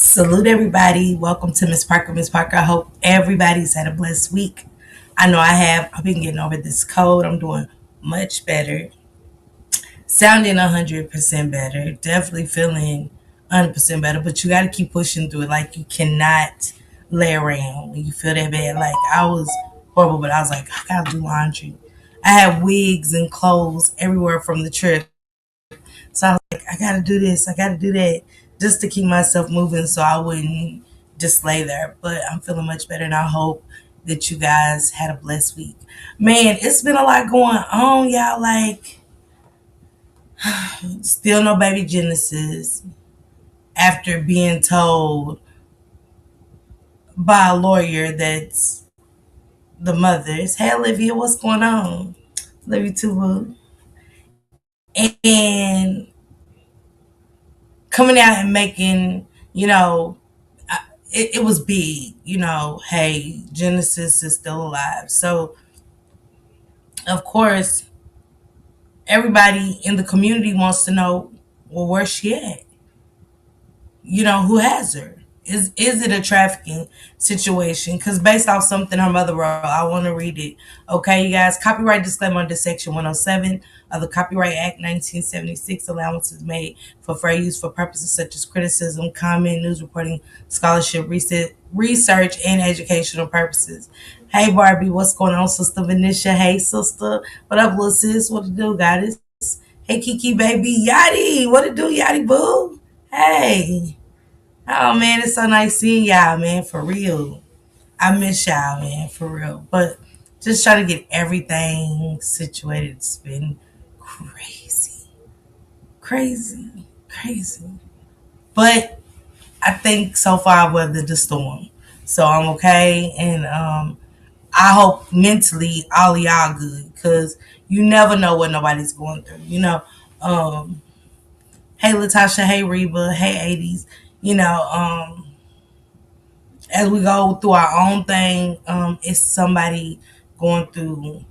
Salute everybody. Welcome to Miss Parker. Miss Parker, I hope everybody's had a blessed week. I know I have. I've been getting over this cold. I'm doing much better. Sounding 100% better. Definitely feeling 100% better. But you got to keep pushing through it. Like, you cannot lay around when you feel that bad. Like, I was horrible, but I was like, I got to do laundry. I had wigs and clothes everywhere from the trip. So I was like, I gotta do this, I gotta do that, just to keep myself moving so I wouldn't just lay there. But I'm feeling much better and I hope that you guys had a blessed week. Man, it's been a lot going on, y'all. Like, still no baby Genesis after being told by a lawyer that's the mother's. Hey Olivia, what's going on? Love you too, boo. And coming out and making, you know, it was big, hey, Genesis is still alive. So, of course, everybody in the community wants to know, well, where's she at? Who has her? Is it a trafficking situation? Because based off something her mother wrote, I want to read it. Okay, you guys. Copyright disclaimer under Section 107 of the Copyright Act 1976. Allowances made for fair use for purposes such as criticism, comment, news reporting, scholarship, research, and educational purposes. Hey Barbie, what's going on, Sister Venetia? Hey sister, what up, little sis? What to do, goddess? Hey Kiki, baby, Yachty, what to do, Yachty boo? Hey. Oh man, it's so nice seeing y'all, man, for real. I miss y'all, man, for real. But just trying to get everything situated. It's been crazy. Crazy. Crazy. But I think so far I've weathered the storm. So I'm okay. And I hope mentally all of y'all good. Because you never know what nobody's going through. Um, hey Latasha, hey Reba, hey 80s. As we go through our own thing, it's somebody going through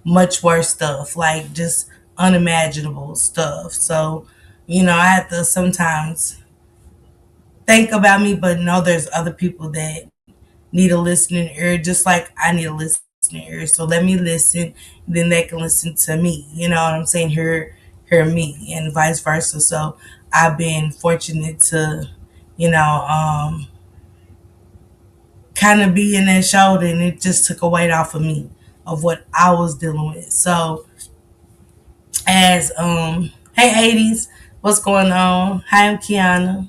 much worse stuff, like just unimaginable stuff. So, I have to sometimes think about me, but know there's other people that need a listening ear, just like I need a listening ear. So let me listen, then they can listen to me. You know what I'm saying? Hear me, and vice versa. So I've been fortunate to, you know, kind of be in that shoulder, and it just took a weight off of me of what I was dealing with. So as hey 80s, what's going on? Hi, I'm Kiana.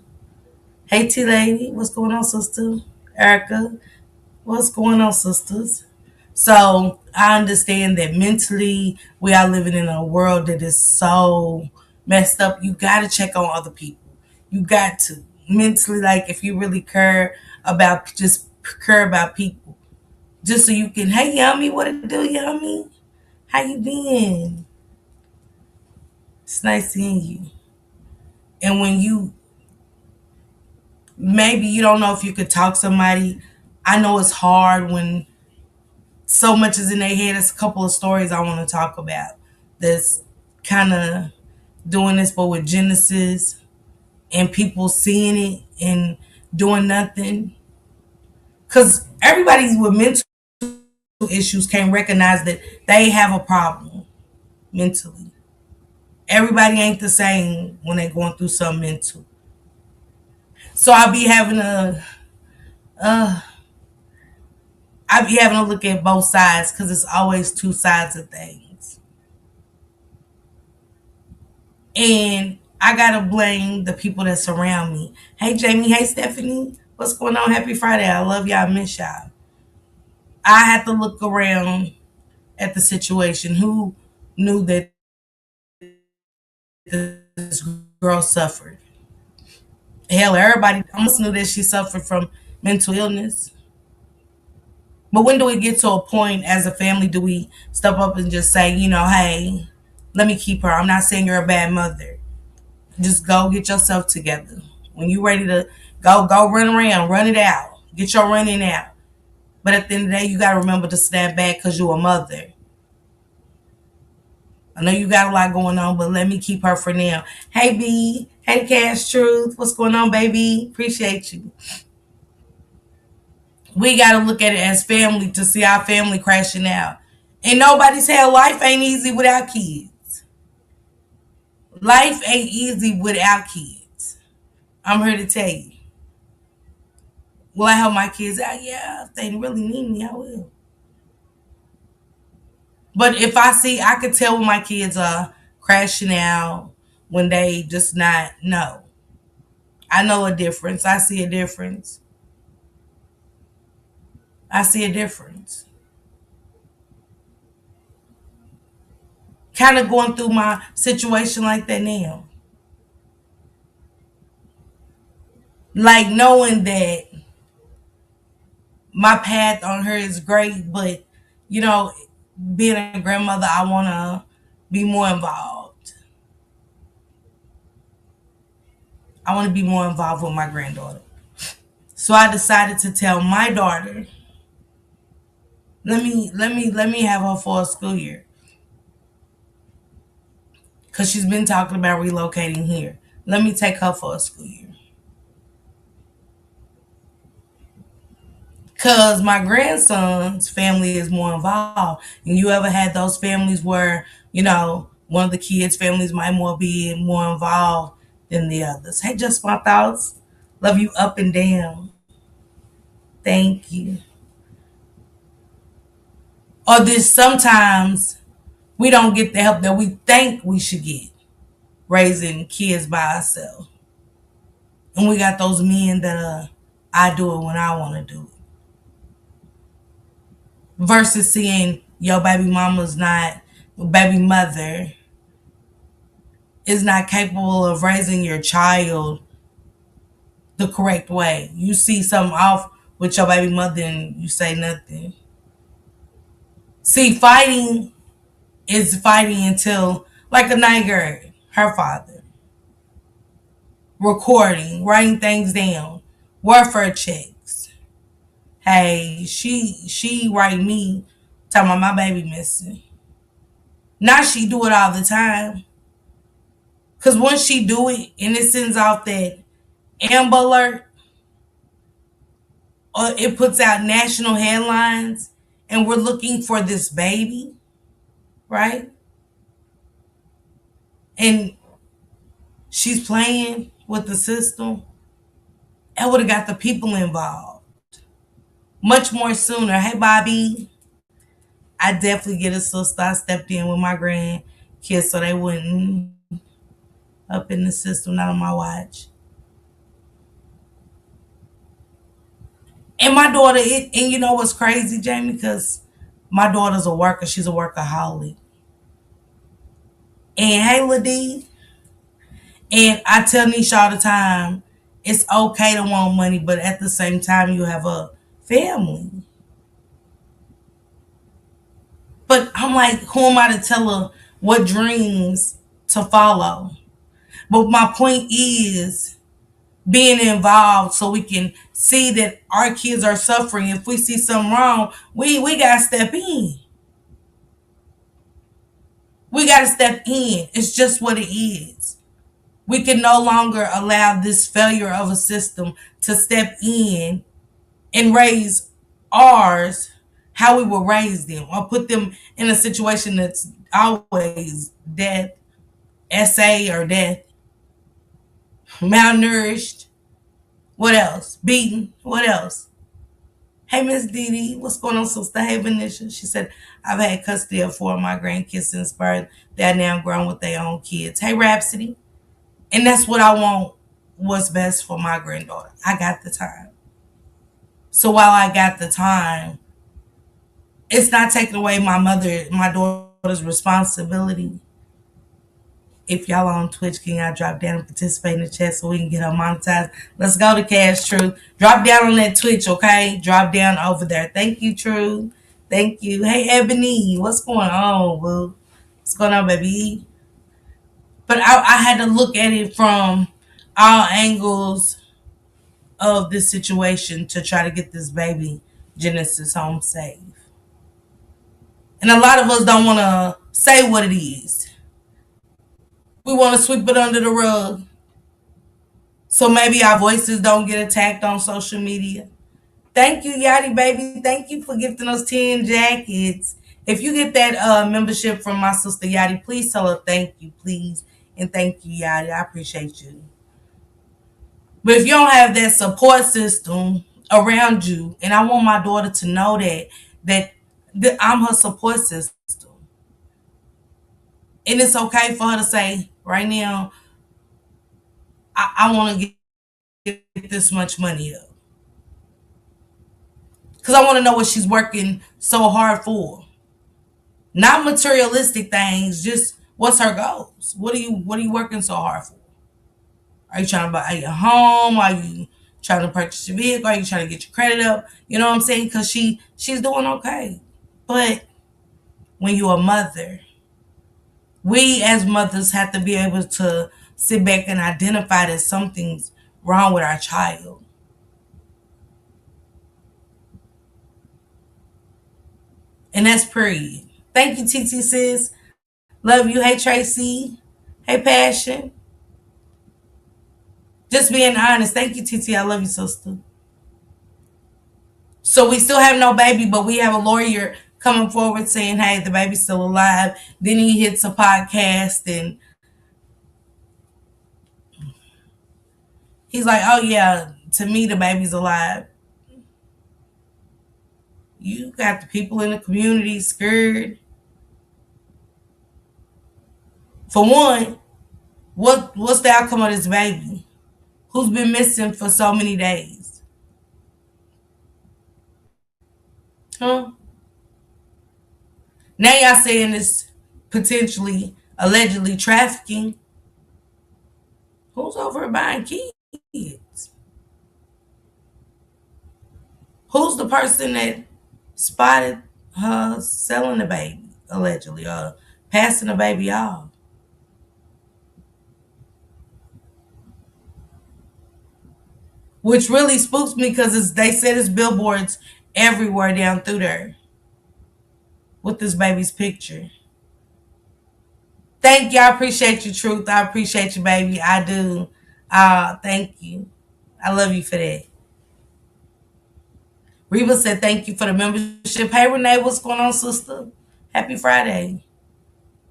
Hey T lady, what's going on, sister? Erica, what's going on, sisters? So I understand that mentally we are living in a world that is so messed up. You gotta check on other people. You got to mentally, like, if you really care about, just care about people, just so you can, hey Yummy, what it do, Yummy? How you been? It's nice seeing you. And when you, maybe you don't know if you could talk to somebody, I know it's hard when so much is in their head. There's a couple of stories I want to talk about that's kind of doing this, but with Genesis and people seeing it and doing nothing. Because everybody with mental issues can't recognize that they have a problem mentally. Everybody ain't the same when they're going through something mental. So uh, I be having to look at both sides because it's always two sides of things. And I gotta blame the people that surround me. Hey Jamie, hey Stephanie, what's going on? Happy Friday. I love y'all, miss y'all. I had to look around at the situation. Who knew that this girl suffered? Hell, everybody almost knew that she suffered from mental illness. But when do we get to a point as a family, do we step up and just say, hey, let me keep her? I'm not saying you're a bad mother. Just go get yourself together. When you ready to go run around, run it out. Get your running out. But at the end of the day, you got to remember to stand back because you're a mother. I know you got a lot going on, but let me keep her for now. Hey, B. Hey, Cash Truth. What's going on, baby? Appreciate you. We got to look at it as family to see our family crashing out. And nobody's hell. Life ain't easy without kids. Life ain't easy without kids. I'm here to tell you. Will I help my kids out? Yeah, if they really need me, I will. But if I see, I could tell when my kids are crashing out, when they just not, no. I know a difference. I see a difference. I see a difference. Kind of going through my situation like that now. Like knowing that my path on her is great, but you know, being a grandmother, I want to be more involved. I want to be more involved with my granddaughter. So I decided to tell my daughter, let me have her for a school year, because she's been talking about relocating here. Let me take her for a school year. Because my grandson's family is more involved. And you ever had those families where, one of the kids' families might be more involved than the others? Hey, just my thoughts. Love you up and down. Thank you. Or this sometimes we don't get the help that we think we should get raising kids by ourselves. And we got those men that I do it when I want to do it. Versus seeing your baby baby mother is not capable of raising your child the correct way. You see something off with your baby mother and you say nothing. See, fighting is fighting until, like a night girl, her father, recording, writing things down, welfare checks. Hey, she write me talking about my baby missing. Now she do it all the time. Because once she do it and it sends off that Amber Alert, or it puts out national headlines, and we're looking for this baby, right? And she's playing with the system. It would have got the people involved much more sooner. Hey, Bobby. I definitely get a sister. I stepped in with my grandkids so they wouldn't up in the system, not on my watch. And my daughter, and you know what's crazy, Jamie? Because my daughter's a worker. She's a workaholic. And hey, Ladee. And I tell Nisha all the time, it's okay to want money, but at the same time, you have a family. But I'm like, who am I to tell her what dreams to follow? But my point is being involved so we can see that our kids are suffering. If we see something wrong, we got to step in. We got to step in. It's just what it is. We can no longer allow this failure of a system to step in and raise ours how we will raise them, or put them in a situation that's always death, SA or death, malnourished, what else? Beaten, what else? Hey, Miss Dee Dee, what's going on, sister? Hey, Venetia. She said, I've had custody of 4 of my grandkids since birth. They're now grown with their own kids. Hey, Rhapsody. And that's what I want, what's best for my granddaughter. I got the time. So while I got the time, it's not taking away my daughter's responsibility. If y'all on Twitch, can y'all drop down and participate in the chat so we can get her monetized? Let's go to Cash Truth. Drop down on that Twitch, okay? Drop down over there. Thank you, Truth. Thank you. Hey, Ebony, what's going on, boo? What's going on, baby? But I had to look at it from all angles of this situation to try to get this baby Genesis home safe. And a lot of us don't want to say what it is. We want to sweep it under the rug. So maybe our voices don't get attacked on social media. Thank you, Yachty baby. Thank you for gifting us 10 jackets. If you get that membership from my sister Yachty, please tell her thank you, please. And thank you, Yachty. I appreciate you. But if you don't have that support system around you, and I want my daughter to know that I'm her support system. And it's okay for her to say, right now, I want to get this much money up. Because I want to know what she's working so hard for. Not materialistic things, just what's her goals? What are you working so hard for? Are you trying to buy a home? Are you trying to purchase your vehicle? Are you trying to get your credit up? You know what I'm saying? Because she's doing okay. But when you're a mother, we as mothers have to be able to sit back and identify that something's wrong with our child. And that's period. Thank you, TT sis. Love you. Hey, Tracy. Hey, Passion. Just being honest. Thank you, TT. I love you, sister. So we still have no baby, but we have a lawyer coming forward saying, hey, the baby's still alive. Then he hits a podcast and he's like, oh, yeah, to me, the baby's alive. You got the people in the community scared. For one, what's the outcome of this baby? Who's been missing for so many days? Huh? Now y'all saying it's potentially, allegedly trafficking. Who's over buying kids? Who's the person that spotted her selling the baby, allegedly, or passing the baby off? Which really spooks me because they said it's billboards everywhere down through there with this baby's picture. Thank you. I appreciate you, Truth. I appreciate you, baby. I do. Thank you. I love you for that. Reba said thank you for the membership. Hey, Renee, what's going on, sister? Happy Friday.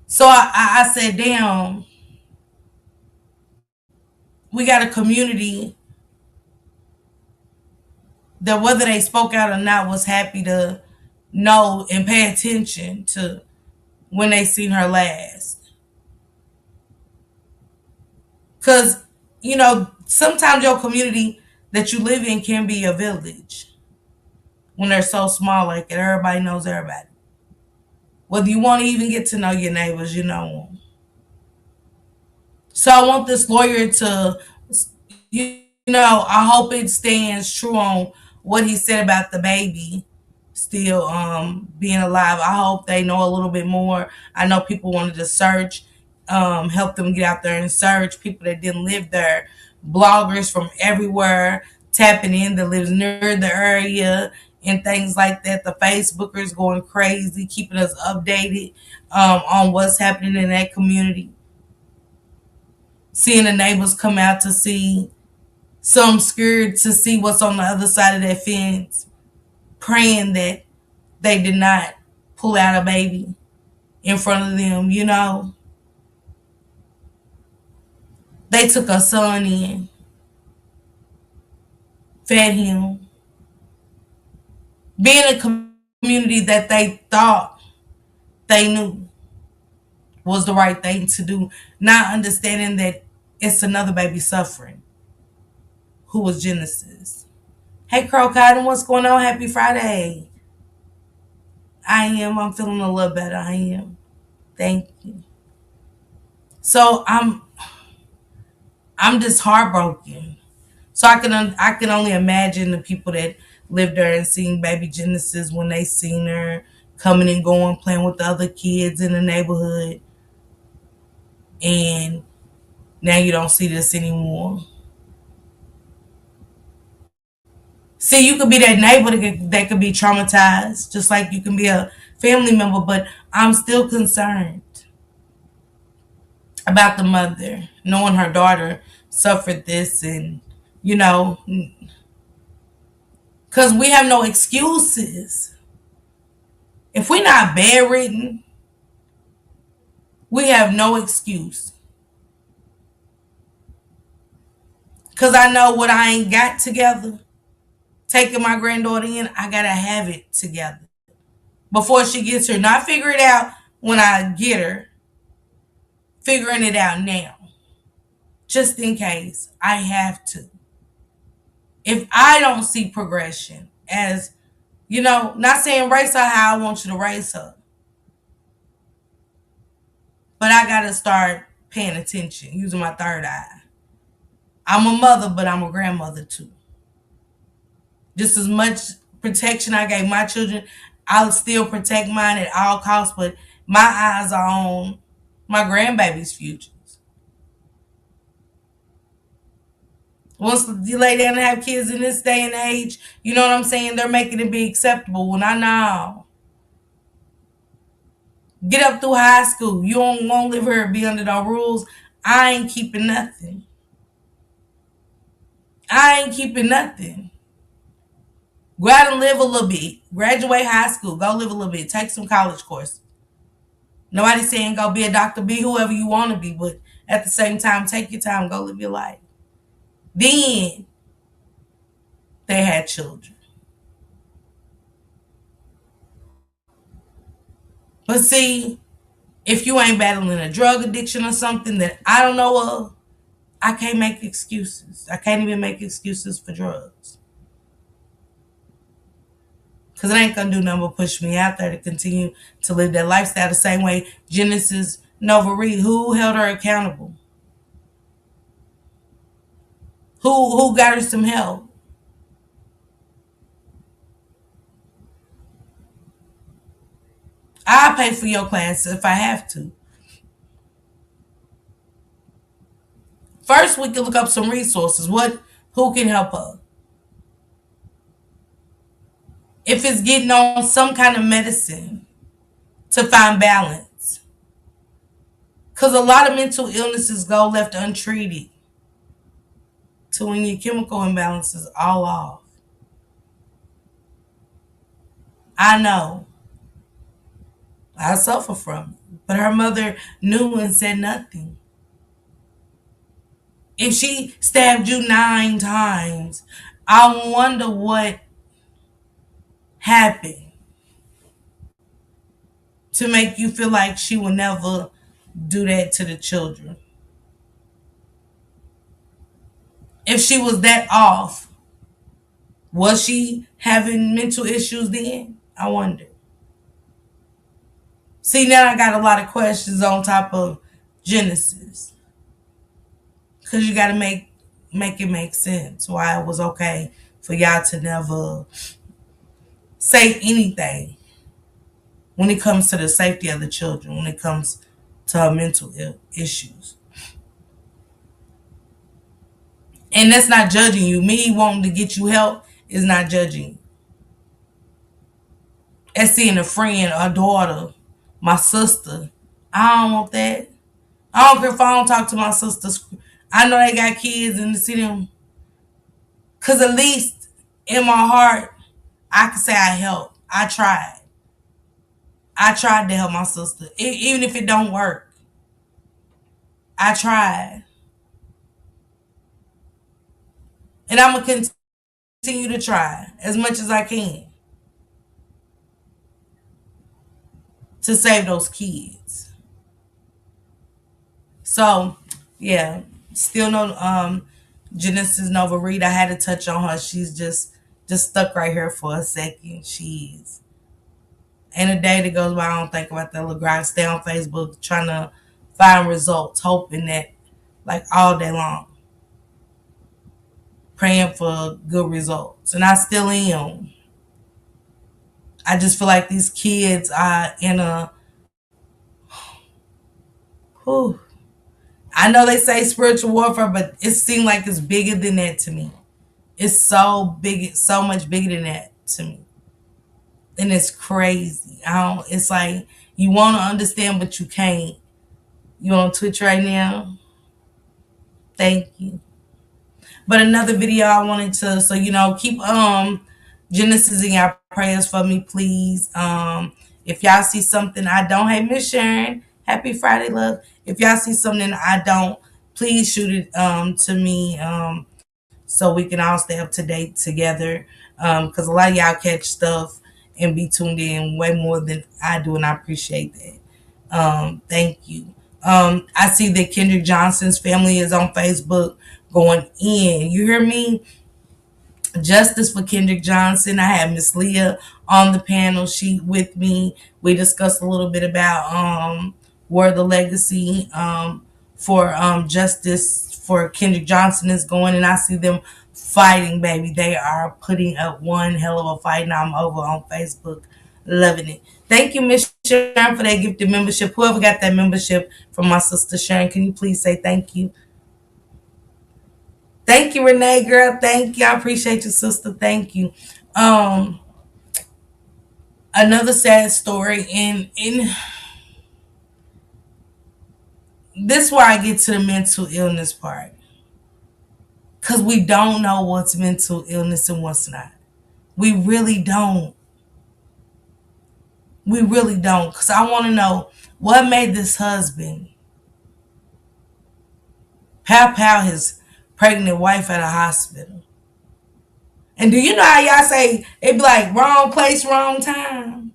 So I said, damn, we got a community that whether they spoke out or not was happy to know and pay attention to when they seen her last. Because, sometimes your community that you live in can be a village when they're so small like it. Everybody knows everybody. Whether you want to even get to know your neighbors, you know them. So I want this lawyer to, I hope it stands true on what he said about the baby still being alive. I hope they know a little bit more. I know people wanted to search, help them get out there and search, people that didn't live there, bloggers from everywhere tapping in that lives near the area and things like that. The Facebookers going crazy, keeping us updated on what's happening in that community. Seeing the neighbors come out to see, some scared to see what's on the other side of that fence, praying that they did not pull out a baby in front of them, They took a son in, fed him, being a community that they thought they knew was the right thing to do, not understanding that it's another baby suffering, who was Genesis. Hey, Crow Cotton, what's going on? Happy Friday. I'm feeling a little better. I am. Thank you. So I'm just heartbroken. So I can only imagine the people that lived there and seen baby Genesis when they seen her coming and going, playing with the other kids in the neighborhood. And now you don't see this anymore. See, you could be that neighbor that could be traumatized, just like you can be a family member, but I'm still concerned. about the mother, knowing her daughter suffered this, and you know, because we have no excuses. If we're not bedridden, we have no excuse. Because I know what I ain't got together, taking my granddaughter in, I gotta have it together before she gets her. Not figure it out when I get her, figuring it out now, just in case I have to. If I don't see progression, as not saying raise her how I want you to raise her, but I gotta start paying attention, using my third eye. I'm a mother, but I'm a grandmother too. Just as much protection I gave my children, I'll still protect mine at all costs, but my eyes are on my grandbaby's futures. Once you lay down and have kids in this day and age, you know what I'm saying? They're making it be acceptable. When I know. Get up through high school. You don't want to live here and be under the rules. I ain't keeping nothing. I ain't keeping nothing. Go out and live a little bit. Graduate high school. Go live a little bit. Take some college courses. Nobody's saying go be a doctor, be whoever you want to be, but at the same time, take your time, go live your life. Then they had children. But see, if you ain't battling a drug addiction or something that I don't know of, I can't make excuses. I can't even make excuses for drugs. Because it ain't going to do nothing but push me out there to continue to live that lifestyle the same way Genesis Nova Reed, who held her accountable? Who got her some help? I'll pay for your class if I have to. First, we can look up some resources. Who can help her? If it's getting on some kind of medicine to find balance. Because a lot of mental illnesses go left untreated to when your chemical imbalance is all off. I know. I suffer from it. But her mother knew and said nothing. If she stabbed you 9 times, I wonder what happened to make you feel like she will never do that to the children. If she was that off, was she having mental issues then? I wonder. See, now I got a lot of questions on top of Genesis. Because you got to make it make sense why it was okay for y'all to never say anything when it comes to the safety of the children, when it comes to her mental issues. And that's not judging you. Me wanting to get you help is not judging you. As seeing a friend, a daughter, my sister. I don't want that. I don't care if I don't talk to my sisters. I know they got kids and to see them. Because at least in my heart, I can say I helped. I tried. I tried to help my sister. Even if it don't work. I tried. And I'm going to continue to try as much as I can to save those kids. So, yeah, still no Genesis Nova Reed. I had to touch on her. She's just stuck right here for a second. She's and a day that goes by, I don't think about that little girl. I stay on Facebook trying to find results, hoping that like all day long, praying for good results, and I still am. I just feel like these kids are in a. Whew, I know they say spiritual warfare, but it seems like it's bigger than that to me. It's so big, so much bigger than that to me. And it's crazy. It's like you want to understand, but you can't. You on Twitch right now? Thank you. But another video I wanted to, so keep Genesis in your prayers for me, please. If y'all see something I don't, hey Miss Sharon, happy Friday, love. If y'all see something I don't, please shoot it to me so we can all stay up to date together. Because a lot of y'all catch stuff and be tuned in way more than I do, and I appreciate that. Thank you. I see that Kendrick Johnson's family is on Facebook going in. You hear me? Justice for Kendrick Johnson. I had Miss Leah on the panel. She with me. We discussed a little bit about where the legacy for justice for Kendrick Johnson is going, and I see them fighting, baby. They are putting up one hell of a fight, and I'm over on Facebook loving it. Thank you, Miss Sharon, for that gifted membership. Whoever got that membership from my sister Sharon, can you please say thank you? Thank you, Renee, girl. Thank you. I appreciate you, sister. Thank you. Um, Another sad story, and this is where I get to the mental illness part. Cause we don't know what's mental illness and what's not. We really don't. We really don't. Cause I want to know what made this husband pow his pregnant wife at a hospital. And do you know how y'all say it be like wrong place, wrong time?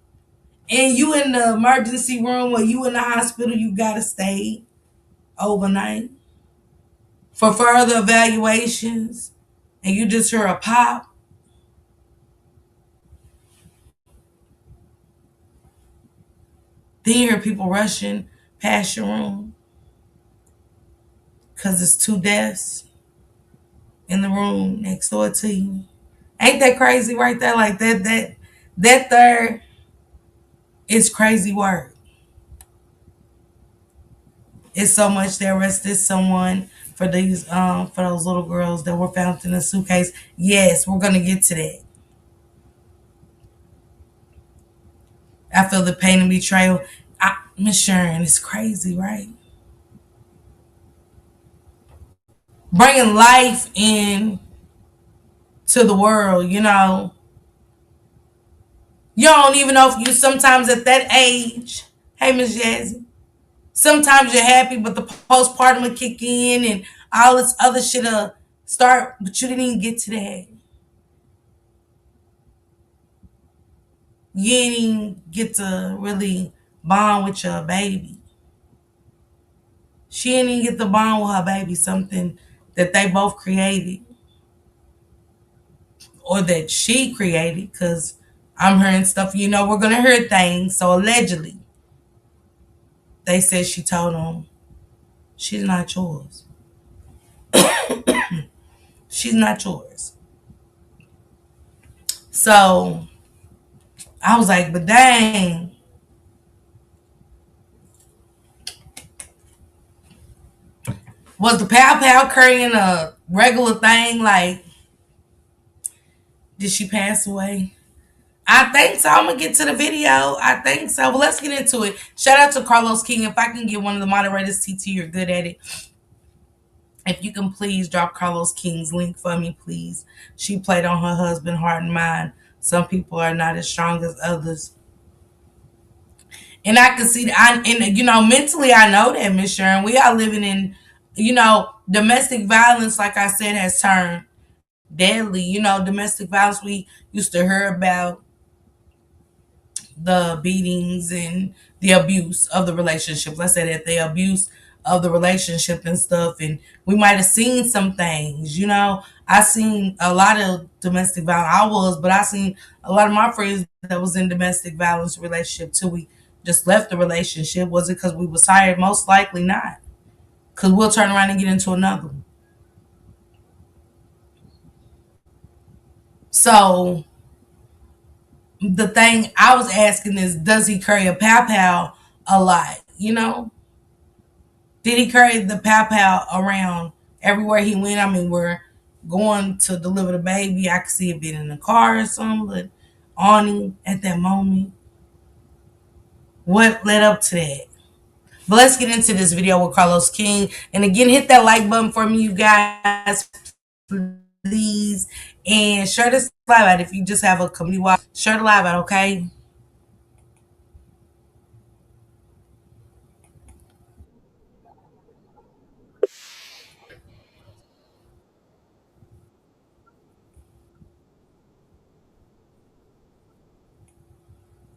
And you in the emergency room or you in the hospital, you gotta stay overnight for further evaluations. And you just hear a pop. Then you hear people rushing past your room because it's two deaths in the room next door to you. Ain't that crazy right there? Like that there is crazy work. It's so much. They arrested someone for those little girls that were found in a suitcase. Yes, we're gonna get to that. I feel the pain and betrayal. Miss Sharon, it's crazy, right? Bringing life in to the world, You don't even know if you sometimes at that age, hey, Miss Jazzy, sometimes you're happy, but the postpartum will kick in and all this other shit will start, but you didn't even get to that. You didn't even get to really bond with your baby. She didn't even get to bond with her baby, something that they both created or that she created, because I'm hearing stuff, we're going to hear things. So allegedly, they said she told him, she's not yours. She's not yours. So I was like, but dang. Was the pow carrying a regular thing? Like, did she pass away? I think so. I'm going to get to the video. I think so. But let's get into it. Shout out to Carlos King. If I can get one of the moderators, TT, you're good at it. If you can please drop Carlos King's link for me, please. She played on her husband, heart and mind. Some people are not as strong as others. And I can see that. Mentally, I know that, Miss Sharon. We are living in, domestic violence, like I said, has turned deadly. Domestic violence, we used to hear about the beatings and the abuse of the relationship. Let's say that the abuse of the relationship and stuff. And we might have seen some things, I seen a lot of domestic violence. But I seen a lot of my friends that was in domestic violence relationship too. We just left the relationship. Was it because we was tired? Most likely not. Because we'll turn around and get into another one. So the thing I was asking is, does he carry a pow a lot? Did he carry the pow around everywhere he went? I mean, we're going to deliver the baby. I could see it being in the car or something, but on him at that moment. What led up to that? But let's get into this video with Carlos King. And again, hit that like button for me, you guys, please. And share this live out. If you just have a community watch, share the live out, okay?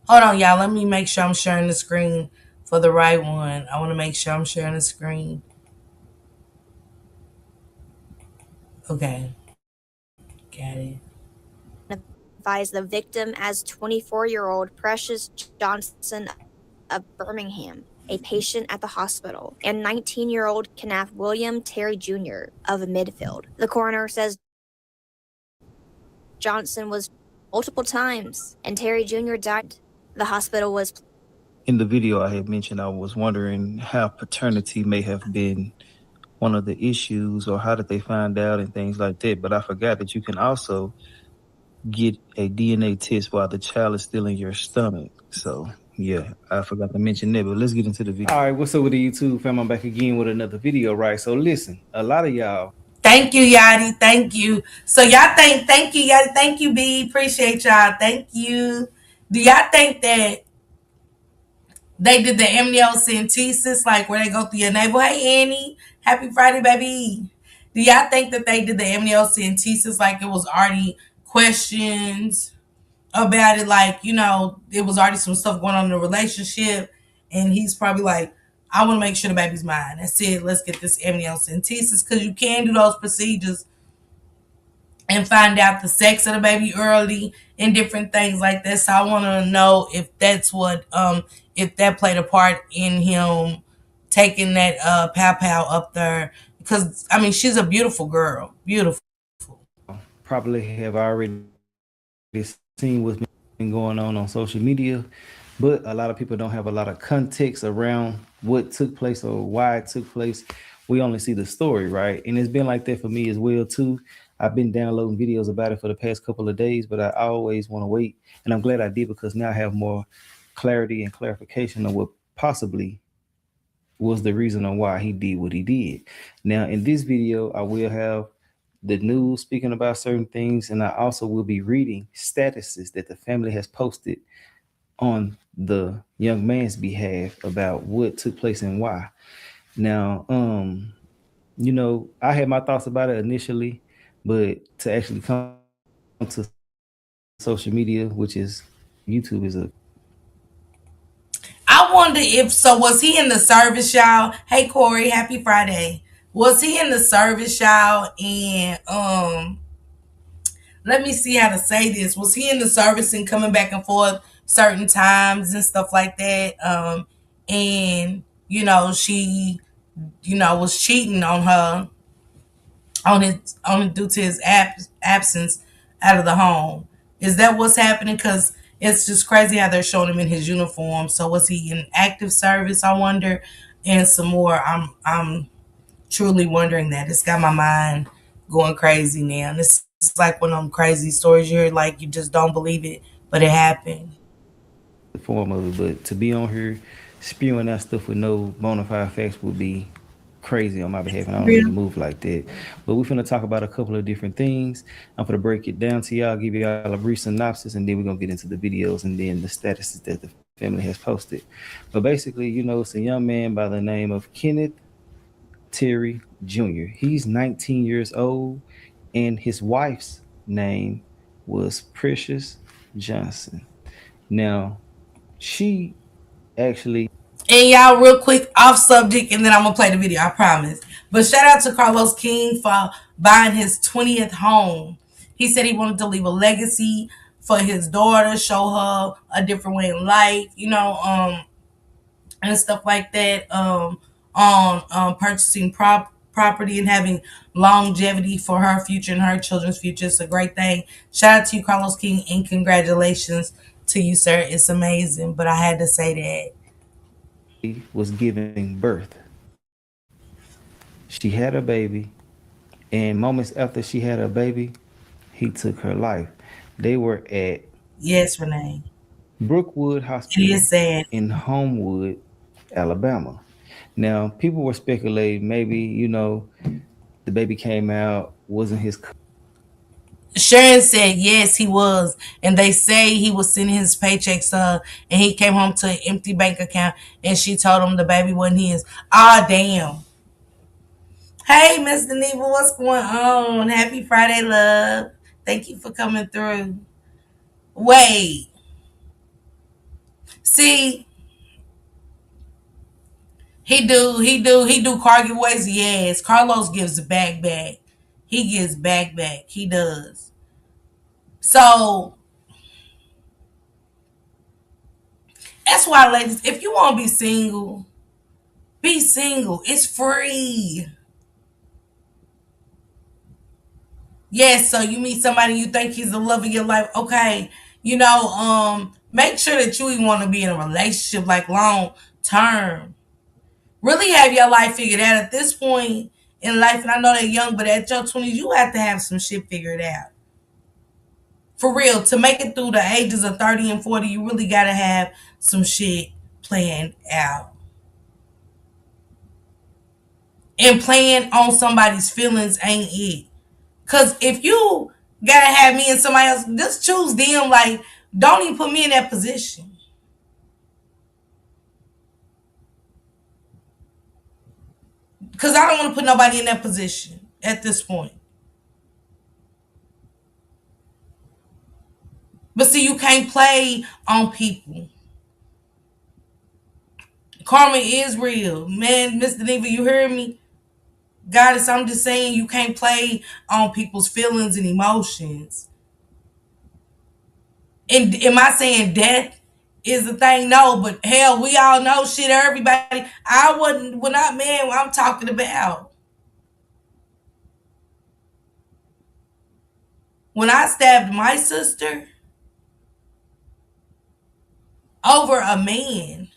Hold on, y'all. Let me make sure I'm sharing the screen for the right one. I want to make sure I'm sharing the screen. Okay, got it. Identifies the victim as 24-year-old Precious Johnson of Birmingham, a patient at the hospital, and 19-year-old Kenneth William Terry Jr. of Midfield. The coroner says Johnson was multiple times, and Terry Jr. died. The hospital was. In the video I had mentioned, I was wondering how paternity may have been one of the issues or how did they find out and things like that. But I forgot that you can also get a DNA test while the child is still in your stomach. So yeah, I forgot to mention that, but let's get into the video. All right, what's up with the YouTube fam? I'm back again with another video, right? So listen, a lot of y'all. Thank you, Yadi. Thank you. So y'all thank you, Yadi. Thank you, B. Appreciate y'all. Thank you. Do y'all think that they did the amniocentesis, like where they go through your navel? Hey, Annie. Happy Friday, baby. Do y'all think that they did the amniocentesis like it was already questions about it? Like, it was already some stuff going on in the relationship. And he's probably like, I want to make sure the baby's mine. That's it. Let's get this amniocentesis because you can do those procedures and find out the sex of the baby early and different things like that. So I want to know if that's what if that played a part in him taking that pow pow up there, because I mean she's a beautiful girl, beautiful. Probably have already seen what's been going on social media, but a lot of people don't have a lot of context around what took place or why it took place. We only see the story, right? And it's been like that for me as well too. I've been downloading videos about it for the past couple of days, but I always want to wait, and I'm glad I did because now I have more clarity and clarification on what possibly was the reason on why he did what he did. Now in this video, I will have the news speaking about certain things, and I also will be reading statuses that the family has posted on the young man's behalf about what took place and why. Now, I had my thoughts about it initially, but to actually come to social media, which is YouTube, is a. I wonder if so. Was he in the service, y'all? Hey Corey, happy Friday. Was he in the service, y'all? And let me see how to say this. Was he in the service and coming back and forth certain times and stuff like that? And she, was cheating on her on due to his absence out of the home. Is that what's happening? Because it's just crazy how they're showing him in his uniform. So was he in active service? I wonder, and some more. I'm truly wondering that. It's got my mind going crazy now. And this is like one of them crazy stories you hear, like you just don't believe it, but it happened. The form of it, but to be on here spewing that stuff with no bona fide facts would be crazy on my behalf, and I don't really move like that. But we're gonna talk about a couple of different things. I'm gonna break it down to y'all, give y'all a brief synopsis, and then we're gonna get into the videos and then the statuses that the family has posted. But basically, it's a young man by the name of Kenneth Terry Jr. He's 19 years old, and his wife's name was Precious Johnson. Now, she actually. And y'all, real quick, off subject, and then I'm gonna play the video. I promise. But shout out to Carlos King for buying his 20th home. He said he wanted to leave a legacy for his daughter, show her a different way in life, and stuff like that. On purchasing property and having longevity for her future and her children's future. It's a great thing. Shout out to you, Carlos King, and congratulations to you, sir. It's amazing. But I had to say that. Was giving birth. She had a baby, and moments after she had a baby, he took her life. They were at Yes, Renee. Brookwood It Hospital is sad. in Homewood, Alabama. Now, people were speculating maybe, the baby came out, wasn't his Sharon said yes, he was, and they say he was sending his paychecks to her, and he came home to an empty bank account, and she told him the baby wasn't his. Ah, damn. Hey, Mr. Neva, what's going on? Happy Friday, love. Thank you for coming through. Wait, see, he do car giveaways. Yes, Carlos gives back. He gives back. He does. So that's why, ladies, if you want to be single, be single. It's free. Yes, so you meet somebody you think he's the love of your life. Okay, make sure that you even want to be in a relationship like long term. Really have your life figured out at this point in life. And I know they're young, but at your 20s, you have to have some shit figured out. For real, to make it through the ages of 30 and 40, you really got to have some shit planned out. And playing on somebody's feelings ain't it. Because if you got to have me and somebody else, just choose them. Like, don't even put me in that position. Because I don't want to put nobody in that position at this point. But see, you can't play on people. Karma is real. Man, Mr. Neva, you hear me? Goddess, I'm just saying you can't play on people's feelings and emotions. And am I saying death is the thing? No, but hell, we all know shit, everybody. I wasn't, when I, man, what I'm talking about. When I stabbed my sister over a man,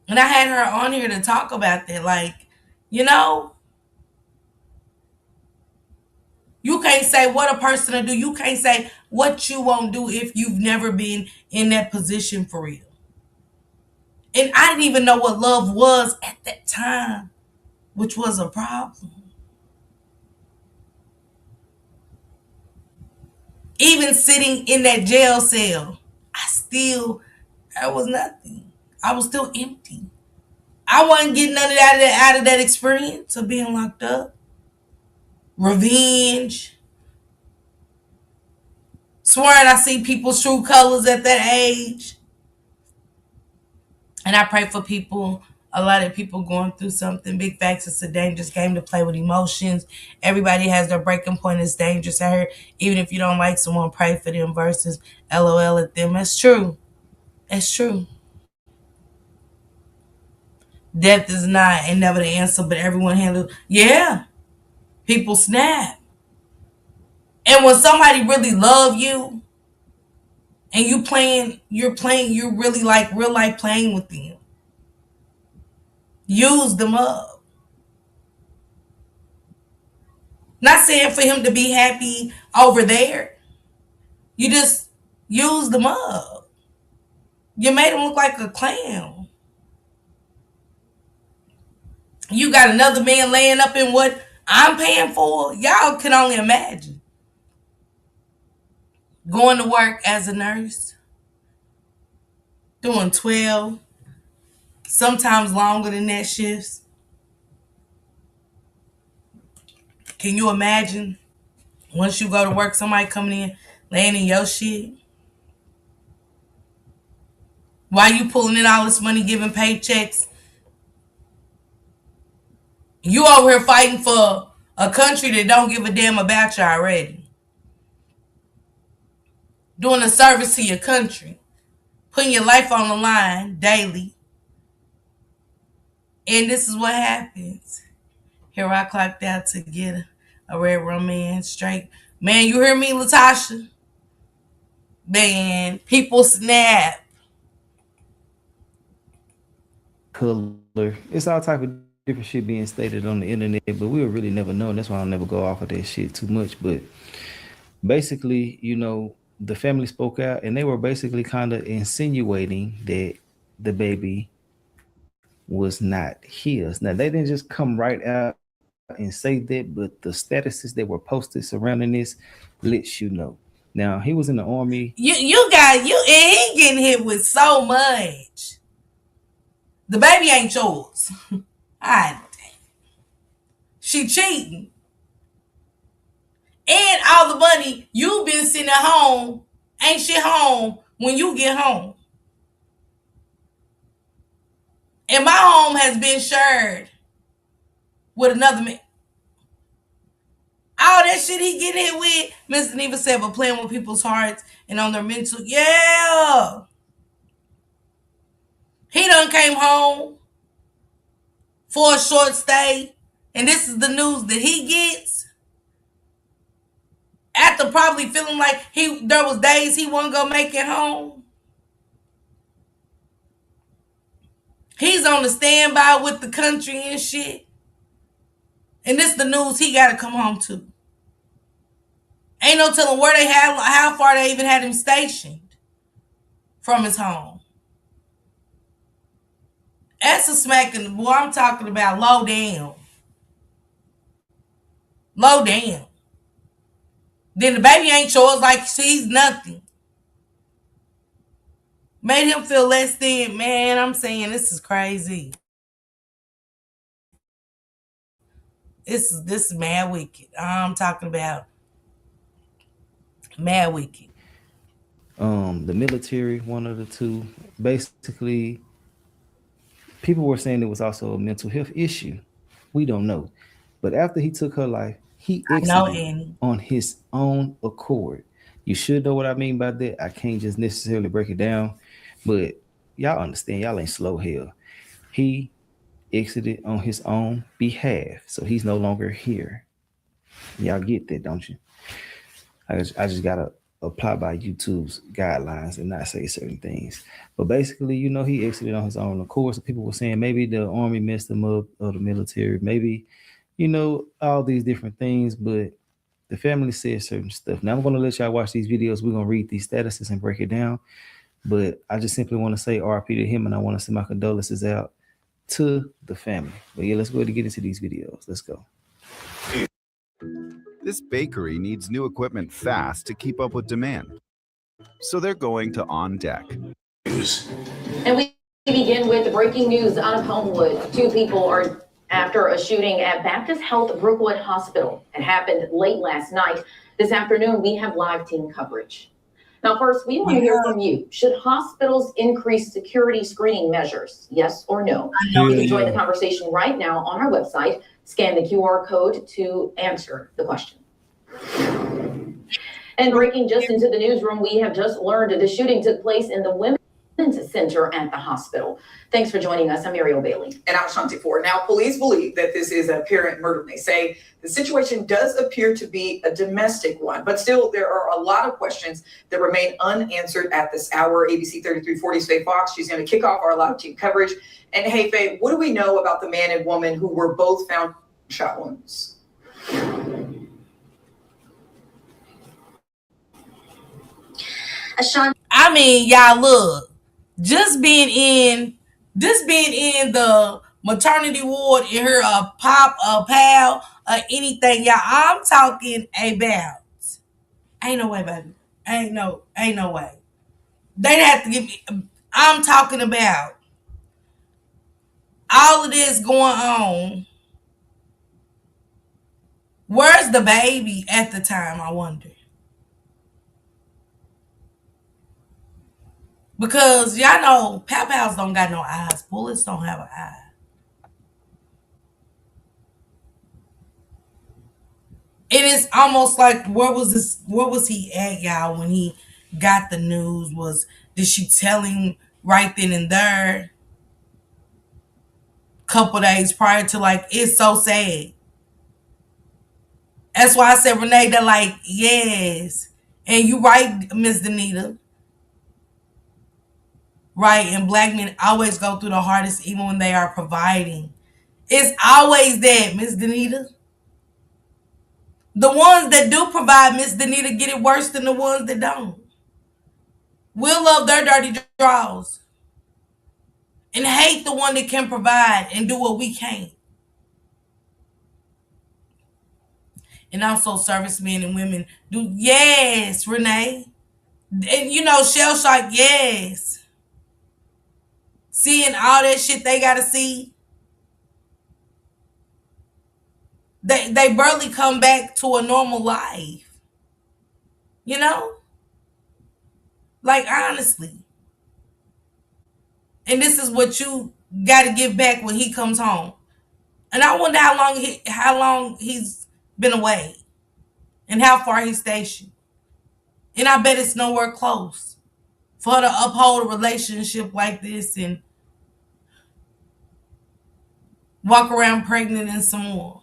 and I had her on here to talk about that, like, you know, you can't say what a person will do. You can't say what you won't do if you've never been in that position for real. And I didn't even know what love was at that time, which was a problem. Even sitting in that jail cell, I was nothing. I was still empty. I wasn't getting none of that out of that experience of being locked up. Revenge. Swearing I see people's true colors at that age. And I pray for people, a lot of people going through something. Big facts, it's a dangerous game to play with emotions. Everybody has their breaking point. It's dangerous. I heard, even if you don't like someone, pray for them versus LOL at them. That's true. That's true. Death is not and never the answer, but everyone handles. Yeah, people snap. And when somebody really love you and you're really like real life playing with them. Use them up. Not saying for him to be happy over there. You just use them up. You made him look like a clown. You got another man laying up in what I'm paying for. Y'all can only imagine. Going to work as a nurse, doing 12, sometimes longer than that shifts. Can you imagine once you go to work, somebody coming in, laying in your shit? While you pulling in all this money, giving paychecks, you over here fighting for a country that don't give a damn about you already. Doing a service to your country, putting your life on the line daily. And this is what happens. Here I clocked out to get a red rum man straight. Man, you hear me, Latasha? Man, people snap. color. It's all type of different shit being stated on the internet, but we'll really never know. And that's why I'll never go off of that shit too much. But basically, the family spoke out and they were basically kind of insinuating that the baby was not his. Now they didn't just come right out and say that, but the statuses that were posted surrounding this lets you know. Now he was in the army. You got you and he getting hit with so much. The baby ain't yours. I she cheating. And all the money you've been sitting at home ain't shit home when you get home. And my home has been shared with another man. All that shit he getting hit with, Mr. Neva said, but playing with people's hearts and on their mental. Yeah. He done came home for a short stay. And this is the news that he gets. After probably feeling like there was days he wasn't gonna make it home. He's on the standby with the country and shit. And this is the news he gotta come home to. Ain't no telling where they had, how far they even had him stationed from his home. That's a smacking. Boy, I'm talking about low down. Low down. Then the baby ain't yours like she's nothing. Made him feel less than. Man, I'm saying this is crazy. This is mad wicked. I'm talking about mad wicked. The military, one of the two. Basically, people were saying it was also a mental health issue. We don't know. But after he took her life, he I know, exited Annie. on his own accord. You should know what I mean by that. I can't just necessarily break it down, but y'all understand. Y'all ain't slow hell. He exited on his own behalf, so he's no longer here. Y'all get that, don't you? I just gotta apply by YouTube's guidelines and not say certain things. But basically, he exited on his own. Of course, people were saying maybe the army messed him up or the military, maybe, all these different things, but the family said certain stuff. Now I'm gonna let y'all watch these videos. We're gonna read these statuses and break it down. But I just simply want to say RP to him, and I want to send my condolences out to the family. But yeah, let's go ahead and get into these videos. Let's go. This bakery needs new equipment fast to keep up with demand. So they're going to On Deck. And we begin with the breaking news out of Homewood. Two people are after a shooting at Baptist Health Brookwood Hospital. It happened late last night. This afternoon, we have live team coverage. Now, first, we want to hear from you. Should hospitals increase security screening measures? Yes or no? You can join the conversation right now on our website. Scan the QR code to answer the question. And breaking just into the newsroom, we have just learned the shooting took place in the Women's Center at the hospital. Thanks for joining us. I'm Ariel Bailey. And I'm Shanti Ford. Now, police believe that this is a apparent murder. They say the situation does appear to be a domestic one, but still there are a lot of questions that remain unanswered at this hour. ABC 3340's Faye Fox, she's going to kick off our live team coverage. And hey, Faye, what do we know about the man and woman who were both found shot wounds? I mean, y'all look, just being in the maternity ward and hear a pop, a pal, or anything, y'all. I'm talking about. Ain't no way, baby. Ain't no way. They'd have to give me. I'm talking about all of this going on. Where's the baby at the time? I wonder. Because y'all know pow-pows don't got no eyes. Bullets don't have an eye. It is almost like where was he at, y'all, when he got the news? Did she tell him right then and there? Couple days prior to, like, it's so sad. That's why I said, Renee, they're like, yes. And you right, Miss Danita. Right, and black men always go through the hardest even when they are providing. It's always that, Miss Danita. The ones that do provide, Miss Danita, get it worse than the ones that don't. We'll love their dirty draws. and hate the one that can provide and do what we can't. And also servicemen and women do. Yes, Renee. And shell shock, yes. Seeing all that shit they gotta see. They barely come back to a normal life. Like honestly. And this is what you gotta give back when he comes home. And I wonder how long he's been away and how far he's stationed. And I bet it's nowhere close for her to uphold a relationship like this and walk around pregnant and some more.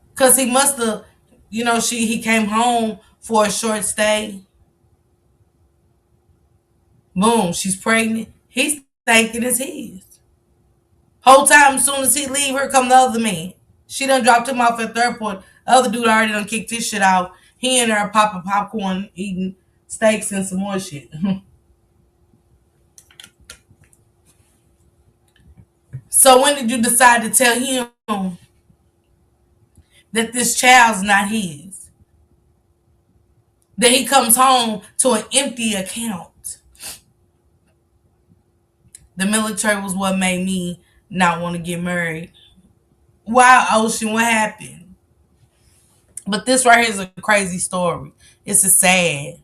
Because he must have, he came home for a short stay. Boom, she's pregnant. He's thinking it's his. Whole time, as soon as he leave, here come the other man. She done dropped him off at the airport. The other dude already done kicked his shit out. He in there popping popcorn, eating steaks and some more shit. So when did you decide to tell him that this child's not his? That he comes home to an empty account? The military was what made me not want to get married. Wow, Ocean, what happened? But this right here is a crazy story. It's a sad.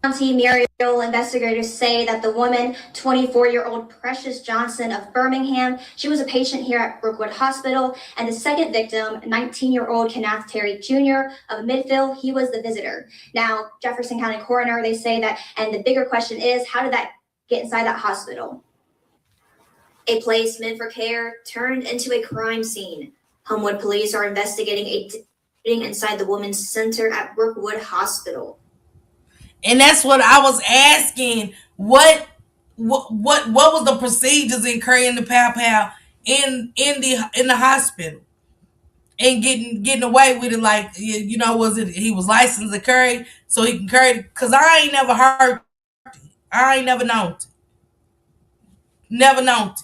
County Muriel investigators say that the woman, 24-year-old Precious Johnson of Birmingham, she was a patient here at Brookwood Hospital, and the second victim, 19-year-old Kenneth Terry Jr. of Midville, he was the visitor. Now, Jefferson County coroner, they say that, and the bigger question is, how did that get inside that hospital? A place meant for care turned into a crime scene. Homewood police are investigating a shooting inside the women's center at Brookwood Hospital. And that's what I was asking. What was the procedures in carrying the pow in the hospital and getting away with it? Like, was it he was licensed to carry so he can carry it? Because I ain't never heard it. I ain't never known it. Never known it.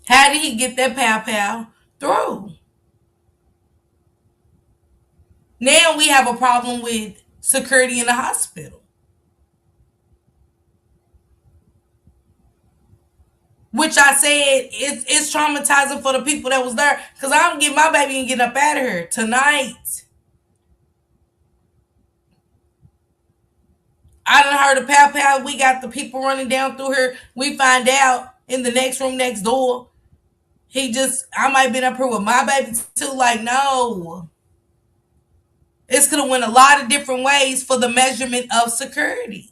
How did he get that pow through? Now we have a problem with security in the hospital, which I said it's traumatizing for the people that was there. Because I'm getting my baby and getting up out of here tonight. I done heard of pow. We got the people running down through here. We find out in the next room next door. I might have been up here with my baby too. Like, no. It's going to went a lot of different ways for the measurement of security.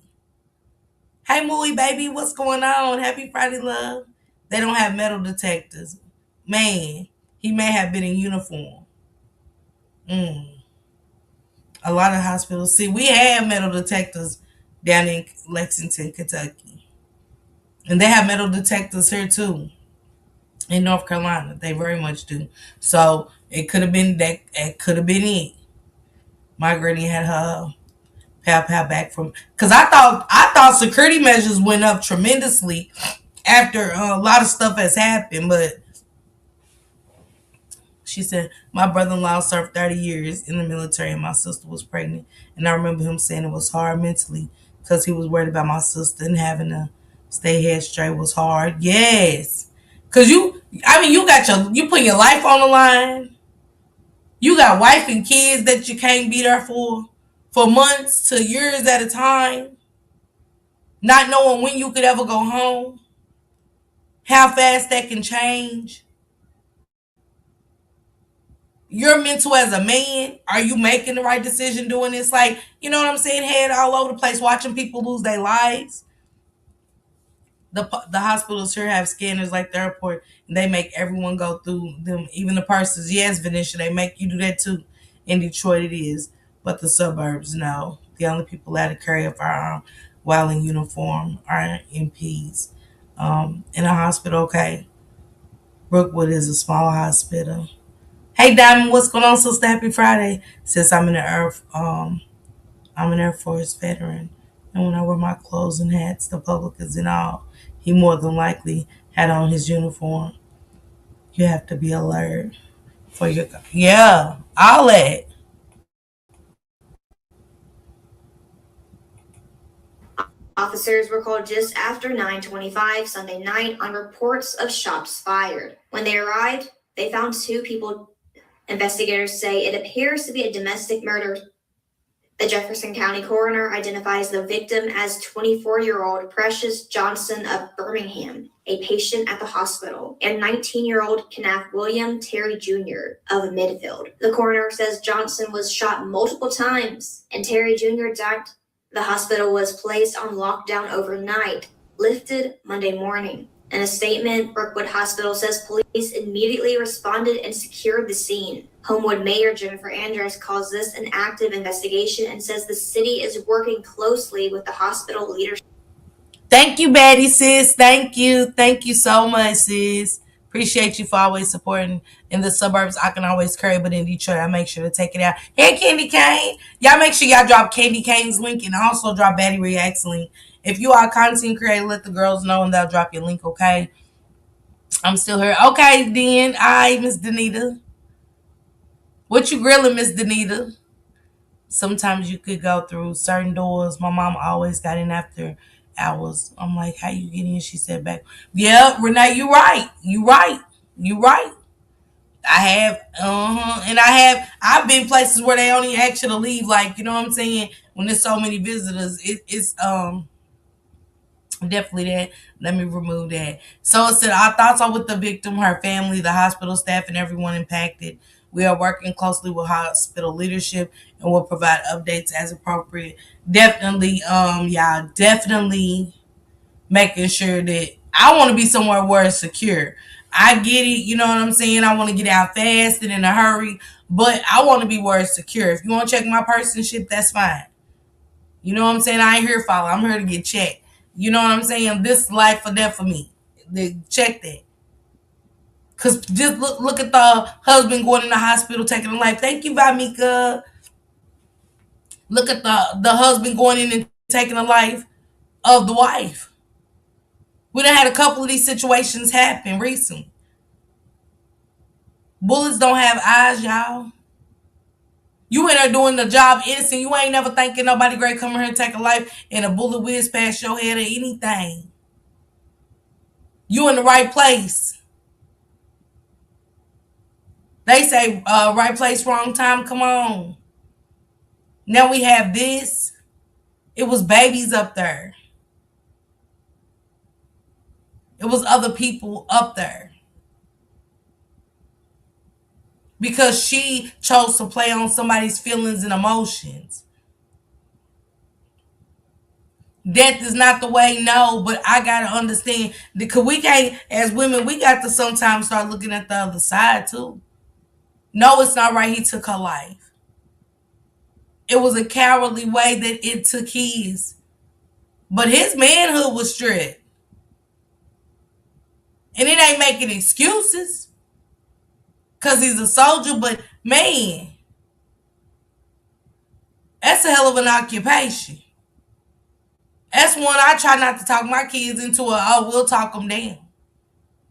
Hey, Mooey, baby, what's going on? Happy Friday, love. They don't have metal detectors. Man, he may have been in uniform. A lot of hospitals. See, we have metal detectors down in Lexington, Kentucky. And they have metal detectors here, too. In North Carolina. They very much do. So, it could have been that. It could have been it. My granny had her pow back from, because I thought security measures went up tremendously after a lot of stuff has happened. But she said my brother-in-law served 30 years in the military and my sister was pregnant, and I remember him saying it was hard mentally because he was worried about my sister and having to stay head straight was hard. Yes, because you put your life on the line. You got wife and kids that you can't be there for months to years at a time, not knowing when you could ever go home, how fast that can change. You're mental as a man. Are you making the right decision doing this? Like, you know what I'm saying? Head all over the place, watching people lose their lives. The hospitals here have scanners like the airport, and they make everyone go through them, even the persons. Yes, Venetia, they make you do that too. In Detroit it is, but the suburbs, no. The only people allowed to carry a firearm while in uniform are MPs. In a hospital, okay. Brookwood is a small hospital. Hey Diamond, what's going on? Sister, happy Friday. Since I'm an Air Force veteran, and when I wear my clothes and hats, the public is in awe. He more than likely had on his uniform. You have to be alert for your all that. Officers were called just after 9:25 Sunday night on reports of shots fired. When they arrived, they found two people. Investigators say it appears to be a domestic murder. The Jefferson County coroner identifies the victim as 24-year-old Precious Johnson of Birmingham, a patient at the hospital, and 19-year-old Kenneth William Terry Jr. of Midfield. The coroner says Johnson was shot multiple times and Terry Jr. died. The hospital was placed on lockdown overnight, lifted Monday morning. In a statement, Brookwood Hospital says police immediately responded and secured the scene. Homewood Mayor Jennifer Andrews calls this an active investigation and says the city is working closely with the hospital leadership. Thank you, Betty, sis. Thank you. Thank you so much, sis. Appreciate you for always supporting in the suburbs. I can always carry, but in Detroit, I make sure to take it out. Hey, Candy Cane. Y'all make sure y'all drop Candy Cane's link and also drop Betty Reacts link. If you are a content creator, let the girls know and they'll drop your link, okay? I'm still here. Okay, then. All right, Miss Danita. What you grilling, Miss Danita? Sometimes you could go through certain doors. My mom always got in after hours. I'm like, how you get in? She said back. Yeah, Renee, you right. You right. You right. I have, and I've been places where they only ask you to leave. Like, you know what I'm saying? When there's so many visitors, it's definitely that. Let me remove that. So it said, our thoughts are with the victim, her family, the hospital staff, and everyone impacted. We are working closely with hospital leadership and will provide updates as appropriate. Definitely, y'all, definitely making sure that I want to be somewhere where it's secure. I get it, you know what I'm saying? I want to get out fast and in a hurry, but I want to be where it's secure. If you want to check my personship, that's fine. You know what I'm saying? I ain't here to follow. I'm here to get checked. You know what I'm saying? This is life or death for me. Check that. Cause just look at the husband going in the hospital taking a life. Thank you, Vamika. Look at the husband going in and taking a life of the wife. We done had a couple of these situations happen recently. Bullets don't have eyes, y'all. You in there doing the job innocent. You ain't never thinking nobody great coming here and take a life and a bullet whiz past your head or anything. You in the right place. They say right place, wrong time. Come on. Now we have this. It was babies up there. It was other people up there. Because she chose to play on somebody's feelings and emotions. Death is not the way, no, but I gotta understand because we can't, as women, we got to sometimes start looking at the other side too. No, it's not right. He took her life. It was a cowardly way that it took his, but his manhood was stripped, and it ain't making excuses because he's a soldier. But man, that's a hell of an occupation. That's one I try not to talk my kids into. We'll talk them down.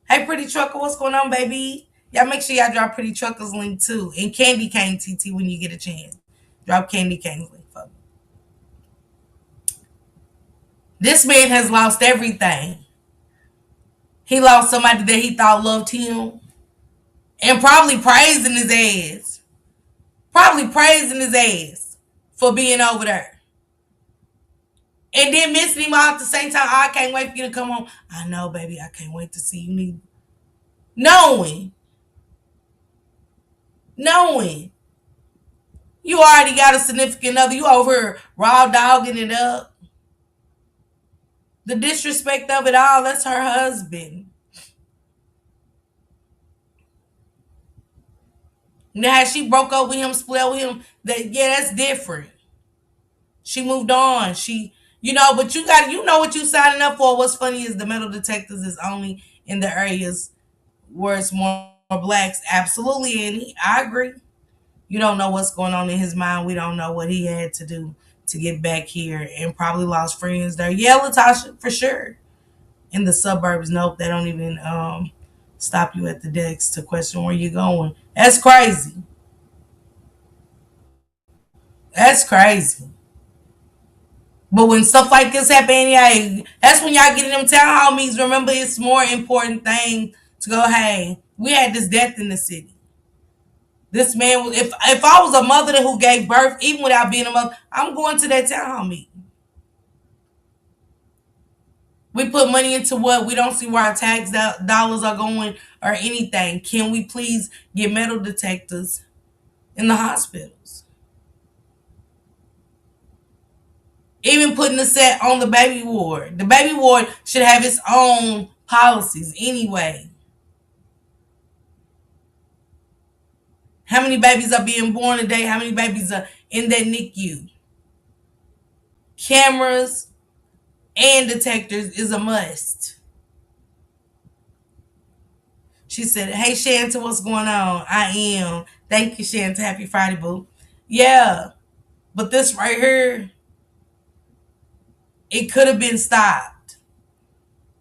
Hey, Pretty Trucker, what's going on, baby? Y'all make sure y'all drop Pretty Trucker's link too. And Candy Cane TT when you get a chance. Drop Candy Cane's link for me. This man has lost everything. He lost somebody that he thought loved him. And probably praising his ass. Probably praising his ass for being over there. And then missing him out at the same time. I can't wait for you to come home. I know, baby. I can't wait to see you neither. Knowing you already got a significant other. You over here raw dogging it up. The disrespect of it all, that's her husband. Now she broke up with him, split with him, that's different. She moved on. But you know what you signing up for. What's funny is the metal detectors is only in the areas where it's more blacks. Absolutely, Annie. I agree. You don't know what's going on in his mind. We don't know what he had to do to get back here and probably lost friends there. Yeah, Latasha, for sure. In the suburbs, nope, they don't even stop you at the decks to question where you're going. That's crazy. That's crazy. But when stuff like this happen, yeah, that's when y'all get in them town hall meetings. Remember, it's more important thing to go, hey, we had this death in the city. This man was, if I was a mother who gave birth, even without being a mother, I'm going to that town hall meeting. We put money into what we don't see where our tax dollars are going or anything. Can we please get metal detectors in the hospitals? Even putting a set on the baby ward. The baby ward should have its own policies anyway. How many babies are being born a day? How many babies are in that NICU? Cameras and detectors is a must. She said, hey, Shanta, what's going on? I am. Thank you, Shanta. Happy Friday, boo. Yeah, but this right here, it could have been stopped.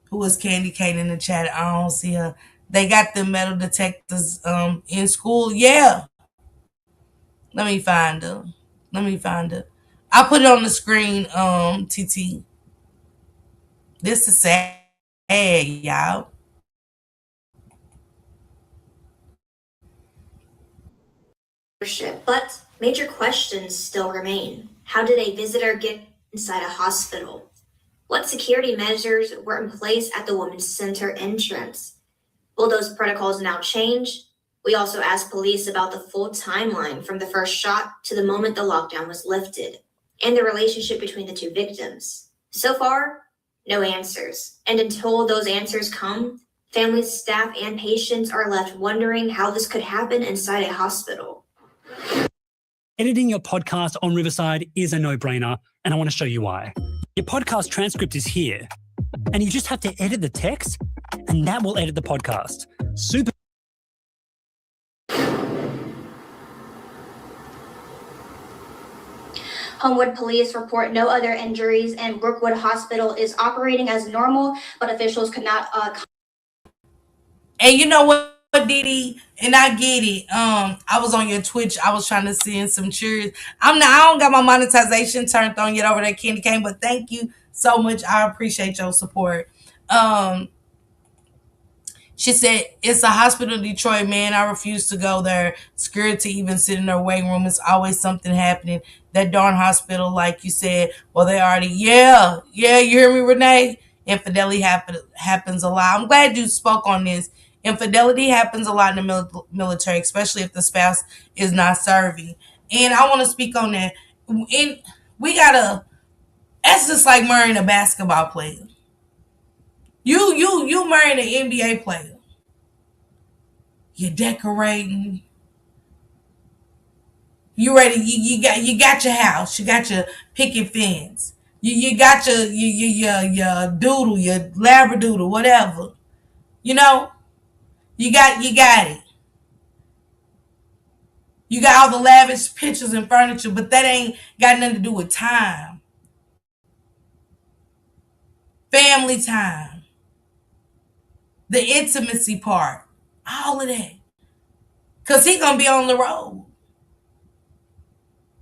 Who is Candy Kane in the chat? I don't see her. They got the metal detectors in school. Yeah. Let me find her. I'll put it on the screen, TT. This is sad, y'all. But major questions still remain. How did a visitor get inside a hospital? What security measures were in place at the Women's Center entrance? Will those protocols now change? We also asked police about the full timeline from the first shot to the moment the lockdown was lifted, and the relationship between the two victims. So far, no answers. And until those answers come, families, staff, and patients are left wondering how this could happen inside a hospital. Editing your podcast on Riverside is a no-brainer, and I want to show you why. Your podcast transcript is here, and you just have to edit the text, and that will edit the podcast. Super. Homewood police report no other injuries, and Brookwood Hospital is operating as normal, but officials could not. And you know what, Didi? And I get it. I was on your Twitch. I was trying to send some cheers. I don't got my monetization turned on yet over there, Candy Cane. But thank you so much. I appreciate your support. She said, it's a hospital in Detroit, man. I refuse to go there. Scared to even sit in their waiting room. It's always something happening. That darn hospital, like you said, well, they already, yeah, you hear me, Renee? Infidelity happens a lot. I'm glad you spoke on this. Infidelity happens a lot in the military, especially if the spouse is not serving. And I want to speak on that. And that's just like marrying a basketball player. You marrying an NBA player. You're decorating. You ready? You got your house. You got your picket fence. You got your doodle, your labradoodle, whatever. You know, you got it. You got all the lavish pictures and furniture, but that ain't got nothing to do with time. Family time. The intimacy part. All of that. Because he's going to be on the road.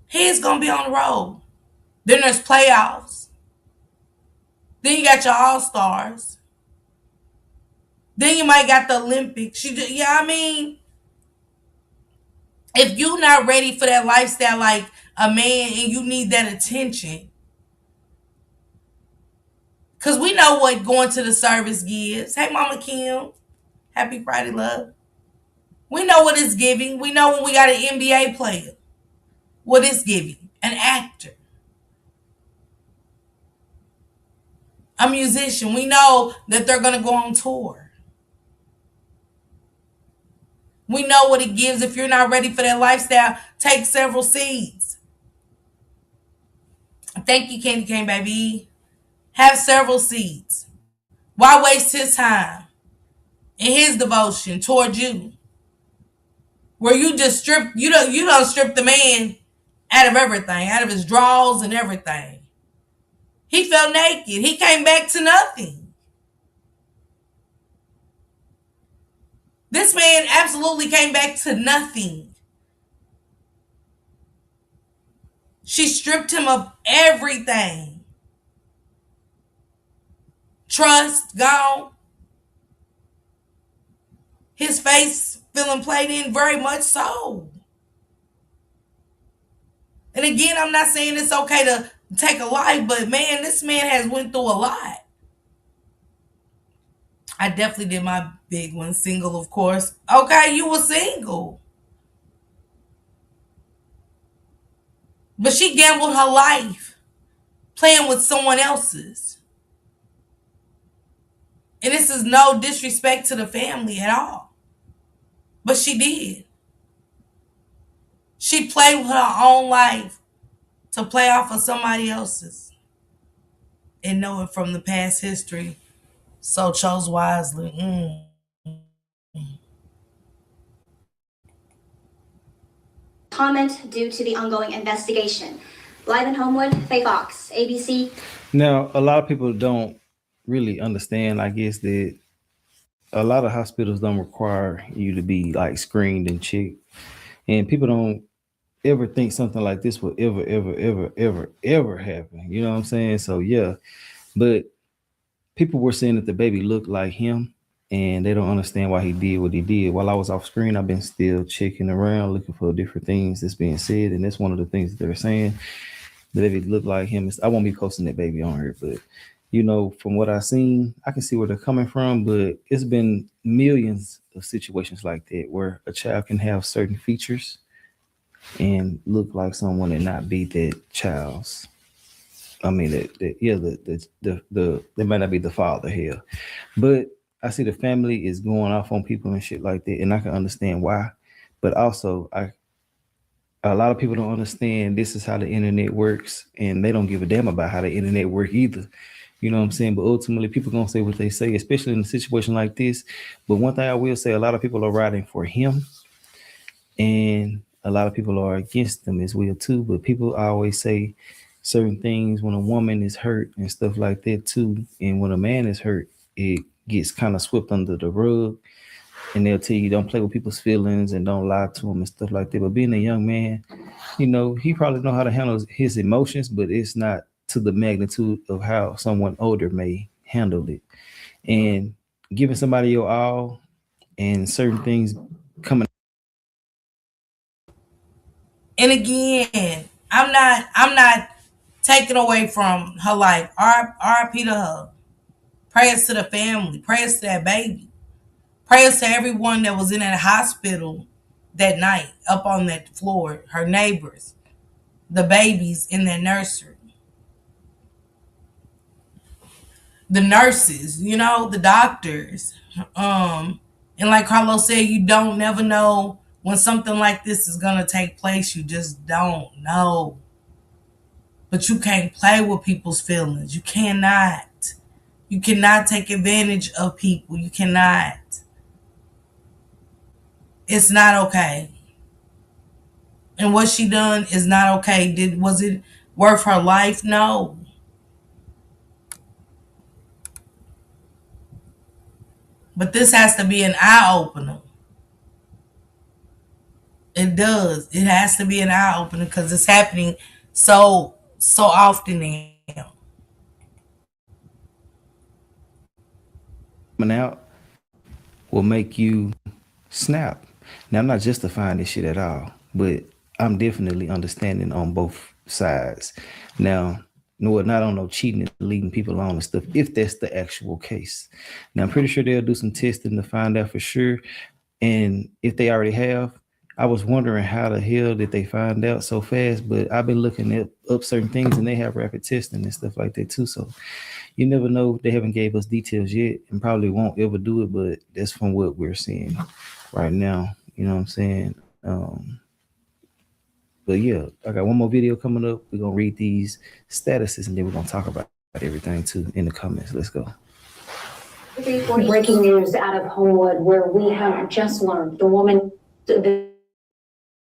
He's going to be on the road. Then there's playoffs. Then you got your all-stars. Then you might got the Olympics. I mean, if you're not ready for that lifestyle like a man and you need that attention, because we know what going to the service gives. Hey, Mama Kim. Happy Friday, love. We know what it's giving. We know when we got an NBA player, what it's giving. An actor. A musician. We know that they're going to go on tour. We know what it gives. If you're not ready for that lifestyle, take several seeds. Thank you, Candy Cane, baby. Have several seeds. Why waste his time and his devotion toward you? where you just strip, you don't strip the man out of everything, out of his drawers and everything. He felt naked. He came back to nothing. This man absolutely came back to nothing. She stripped him of everything. Trust gone. His face feeling played in, very much so. And again, I'm not saying it's okay to take a life, but man, this man has went through a lot. I definitely did my big one, single, of course. Okay, you were single. But she gambled her life playing with someone else's. And this is no disrespect to the family at all. But she did. She played with her own life to play off of somebody else's. And knowing from the past history, so chose wisely. Comment due to the ongoing investigation. Live in Homewood, Faye Fox, ABC. Now, a lot of people don't really understand, I guess, that a lot of hospitals don't require you to be like screened and checked. And people don't ever think something like this will ever happen. You know what I'm saying? So yeah, but people were saying that the baby looked like him, and they don't understand why he did what he did. While I was off screen, I've been still checking around, looking for different things that's being said, and that's one of the things that they're saying. The baby looked like him. I won't be posting that baby on here, but from what I've seen, I can see where they're coming from. But it's been millions of situations like that where a child can have certain features and look like someone and not be that child's. I mean, they might not be the father here, but I see the family is going off on people and shit like that, and I can understand why. But also, a lot of people don't understand this is how the internet works, and they don't give a damn about how the internet works either. You know what I'm saying? But ultimately, people gonna say what they say, especially in a situation like this. But one thing I will say, a lot of people are riding for him, and a lot of people are against them as well too. But people always say certain things when a woman is hurt and stuff like that too. And when a man is hurt, it gets kind of swept under the rug. And they'll tell you don't play with people's feelings and don't lie to them and stuff like that. But being a young man, he probably know how to handle his emotions, but it's not to the magnitude of how someone older may handle it. And giving somebody your all and certain things coming. And again, I'm not taking away from her life. RIP to her. Prayers to the family. Prayers to that baby. Prayers to everyone that was in that hospital that night, up on that floor, her neighbors, the babies in that nursery, the nurses, the doctors. And like Carlos said, you don't never know when something like this is going to take place. You just don't know. But you can't play with people's feelings. You cannot. You cannot take advantage of people. You cannot. It's not okay. And what she done is not okay. Was it worth her life? No. But this has to be an eye-opener. It does. It has to be an eye-opener because it's happening so often now. Coming out will make you snap. Now, I'm not justifying this shit at all, but I'm definitely understanding on both sides. Now, not on no cheating and leading people on and stuff, if that's the actual case. Now, I'm pretty sure they'll do some testing to find out for sure. And if they already have, I was wondering how the hell did they find out so fast, but I've been looking up certain things and they have rapid testing and stuff like that too. So you never know. They haven't gave us details yet and probably won't ever do it, but that's from what we're seeing right now. You know what I'm saying? But yeah, I got one more video coming up. We're going to read these statuses and then we're going to talk about everything too in the comments. Let's go. Breaking news out of Homewood, where we have just learned the woman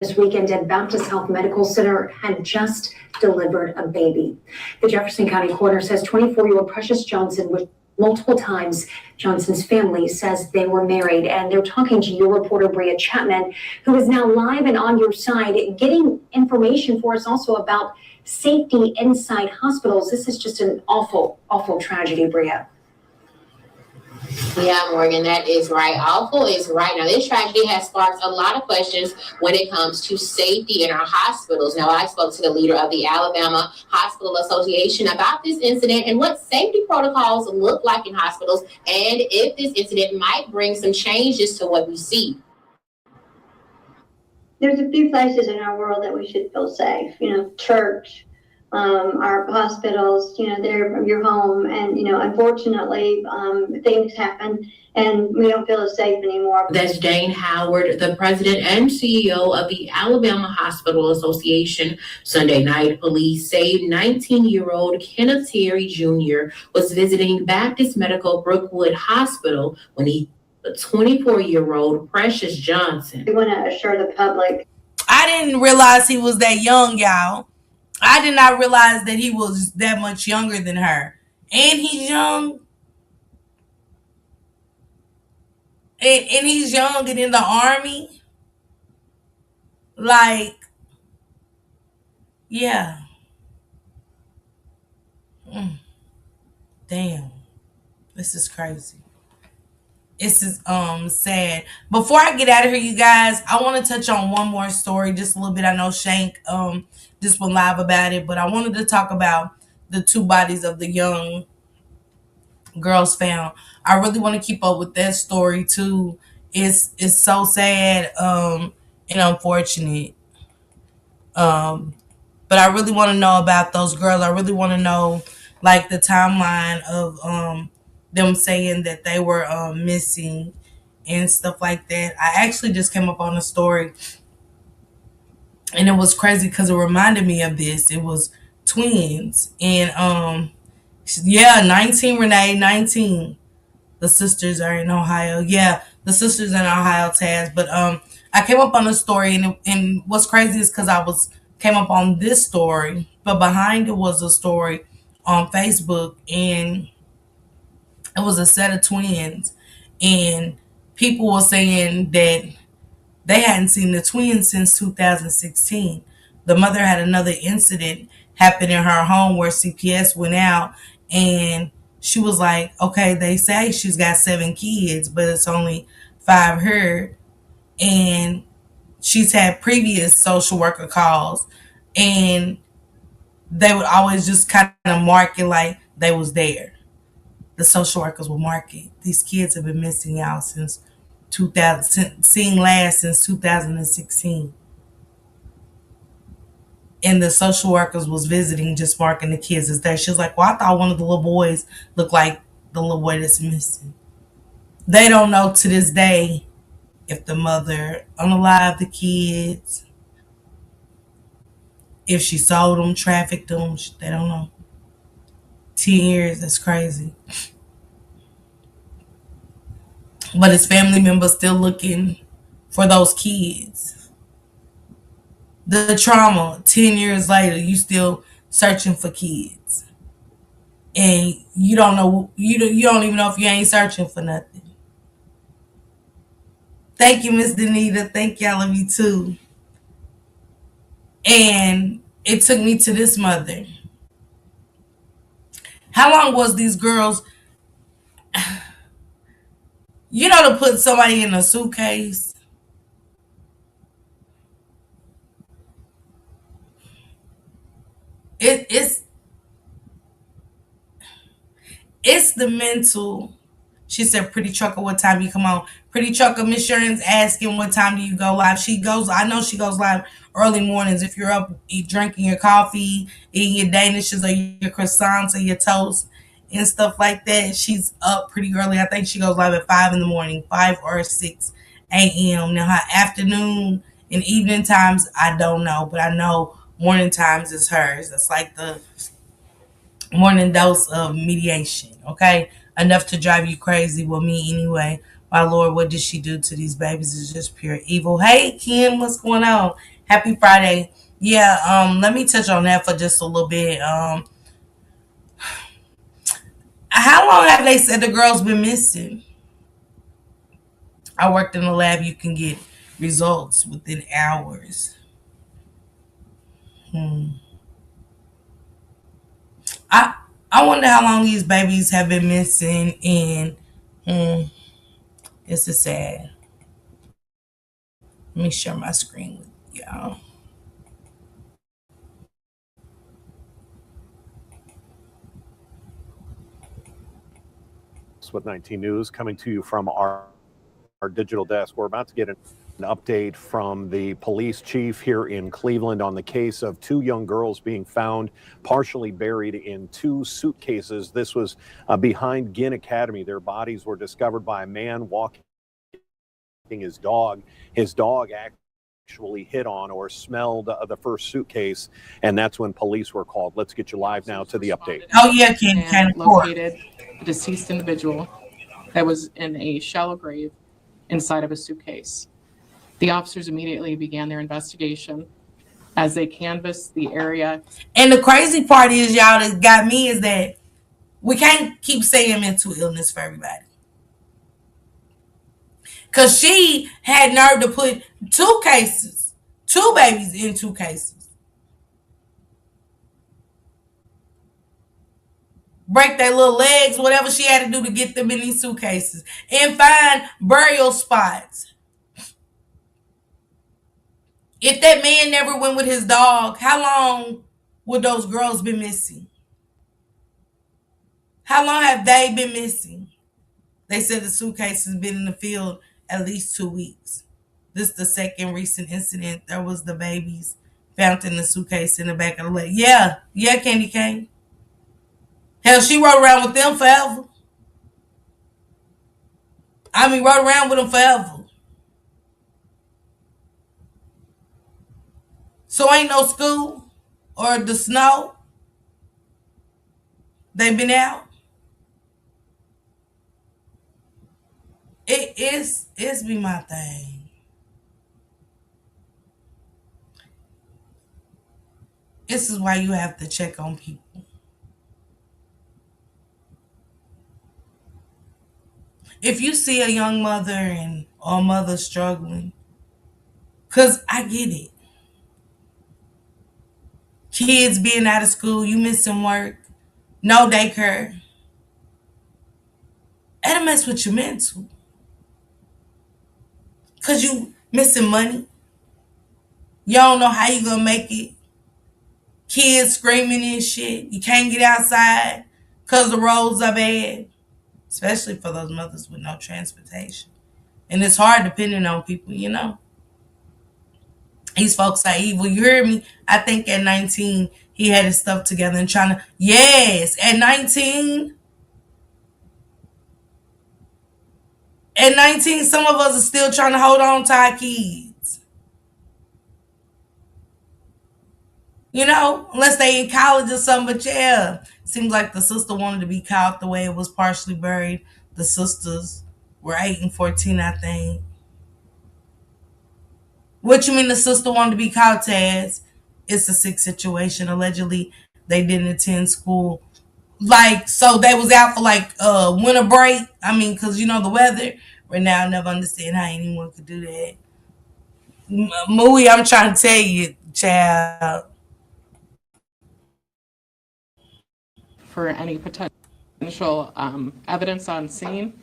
This weekend at Baptist Health Medical Center had just delivered a baby. The Jefferson County Coroner says 24-year-old Precious Johnson was multiple times. Johnson's family says they were married, and they're talking to your reporter, Bria Chapman, who is now live and on your side, getting information for us also about safety inside hospitals. This is just an awful, awful tragedy, Bria. Yeah, Morgan, that is right. Awful is right. Now, this tragedy has sparked a lot of questions when it comes to safety in our hospitals. Now, I spoke to the leader of the Alabama Hospital Association about this incident and what safety protocols look like in hospitals, and if this incident might bring some changes to what we see. There's a few places in our world that we should feel safe, church, our hospitals, they're your home. And, unfortunately, things happen and we don't feel as safe anymore. That's Jane Howard, the president and CEO of the Alabama Hospital Association. Sunday night, police say 19-year-old Kenneth Terry Jr. was visiting Baptist Medical Brookwood Hospital when the 24-year-old Precious Johnson. We want to assure the public. I didn't realize he was that young, y'all. I did not realize that he was that much younger than her. And he's young. And he's young and in the Army. Like, yeah. Damn. This is crazy. This is sad. Before I get out of here, you guys, I want to touch on one more story just a little bit. I know Shank just went live about it, but I wanted to talk about the two bodies of the young girls found. I really want to keep up with that story too. It's so sad and unfortunate. But I really want to know about those girls. I really want to know like the timeline of them saying that they were missing and stuff like that. I actually just came up on a story and it was crazy because it reminded me of this. It was twins and 19 Renee, 19. The sisters are in Ohio. Yeah, the sisters in Ohio, Taz. But I came up on a story and what's crazy is because came up on this story, but behind it was a story on Facebook and it was a set of twins and people were saying that they hadn't seen the twins since 2016. The mother had another incident happen in her home where CPS went out and she was like, okay, they say she's got 7 kids, but it's only 5 her. And she's had previous social worker calls and they would always just kind of mark it like they was there. The social workers will mark it. These kids have been missing out since 2000, seen last since 2016. And the social workers was visiting, just marking the kids as there. She was like, well, I thought one of the little boys looked like the little boy that's missing. They don't know to this day if the mother unalived the kids, if she sold them, trafficked them. They don't know. 10 years, that's crazy. But his family members still looking for those kids. The trauma, 10 years later, you still searching for kids. And you don't know, you don't even know if you ain't searching for nothing. Thank you, Miss Danita. Thank y'all of you too. And it took me to this mother. How long was these girls, to put somebody in a suitcase? It's the mental. She said, Pretty Trucker, what time you come on? Pretty Trucker, Miss Sharon's asking what time do you go live? I know she goes live early mornings. If you're up drinking your coffee, eating your Danishes or your croissants or your toast and stuff like that, she's up pretty early. I think she goes live at 5 in the morning, 5 or 6 a.m. Now her afternoon and evening times, I don't know, but I know morning times is hers. That's like the morning dose of mediation, okay? Enough to drive you crazy. Well, me anyway. My Lord, what did she do to these babies? It's just pure evil. Hey, Ken, what's going on? Happy Friday. Yeah, let me touch on that for just a little bit. How long have they said the girl's been missing? I worked in a lab. You can get results within hours. I I wonder how long these babies have been missing, and it's a sad. Let me share my screen with y'all. With 19 News coming to you from our digital desk. We're about to get an update from the police chief here in Cleveland on the case of two young girls being found partially buried in two suitcases. This was behind Ginn Academy. Their bodies were discovered by a man walking his dog. His dog actually hit on or smelled the first suitcase, and that's when police were called. Let's get you live now to the update. Oh yeah, can located a deceased individual that was in a shallow grave inside of a suitcase. The officers immediately began their investigation as they canvassed the area. And the crazy part is, y'all, that got me is that we can't keep saying mental illness for everybody. Because she had nerve to put two babies in two cases. Break their little legs, whatever she had to do to get them in these suitcases. And find burial spots. If that man never went with his dog, how long would those girls been missing? How long have they been missing? They said the suitcase has been in the field at least 2 weeks. This is the second recent incident. There was the babies found in the suitcase in the back of the leg. Yeah, Candy Cane. Hell, she rode around with them forever. Rode around with them forever. So ain't no school or the snow. They been out. It's be my thing. This is why you have to check on people. If you see a young mother or mother struggling, because I get it. Kids being out of school, you missing work, no daycare. That'll mess with your mental. Because you missing money. You don't know how you going to make it. Kids screaming and shit. You can't get outside because the roads are bad. Especially for those mothers with no transportation. And it's hard depending on people, These folks are evil. You heard me? I think at 19, he had his stuff together and trying to... Yes, at 19... At 19, some of us are still trying to hold on to our kids. Unless they in college or something. But yeah, seems like the sister wanted to be caught the way it was partially buried. The sisters were 8 and 14, I think. What you mean the sister wanted to be caught, Taz? It's a sick situation. Allegedly, they didn't attend school. So they was out for winter break. Because the weather. Right now, I never understand how anyone could do that. Mooey, I'm trying to tell you, child. For any potential evidence on scene,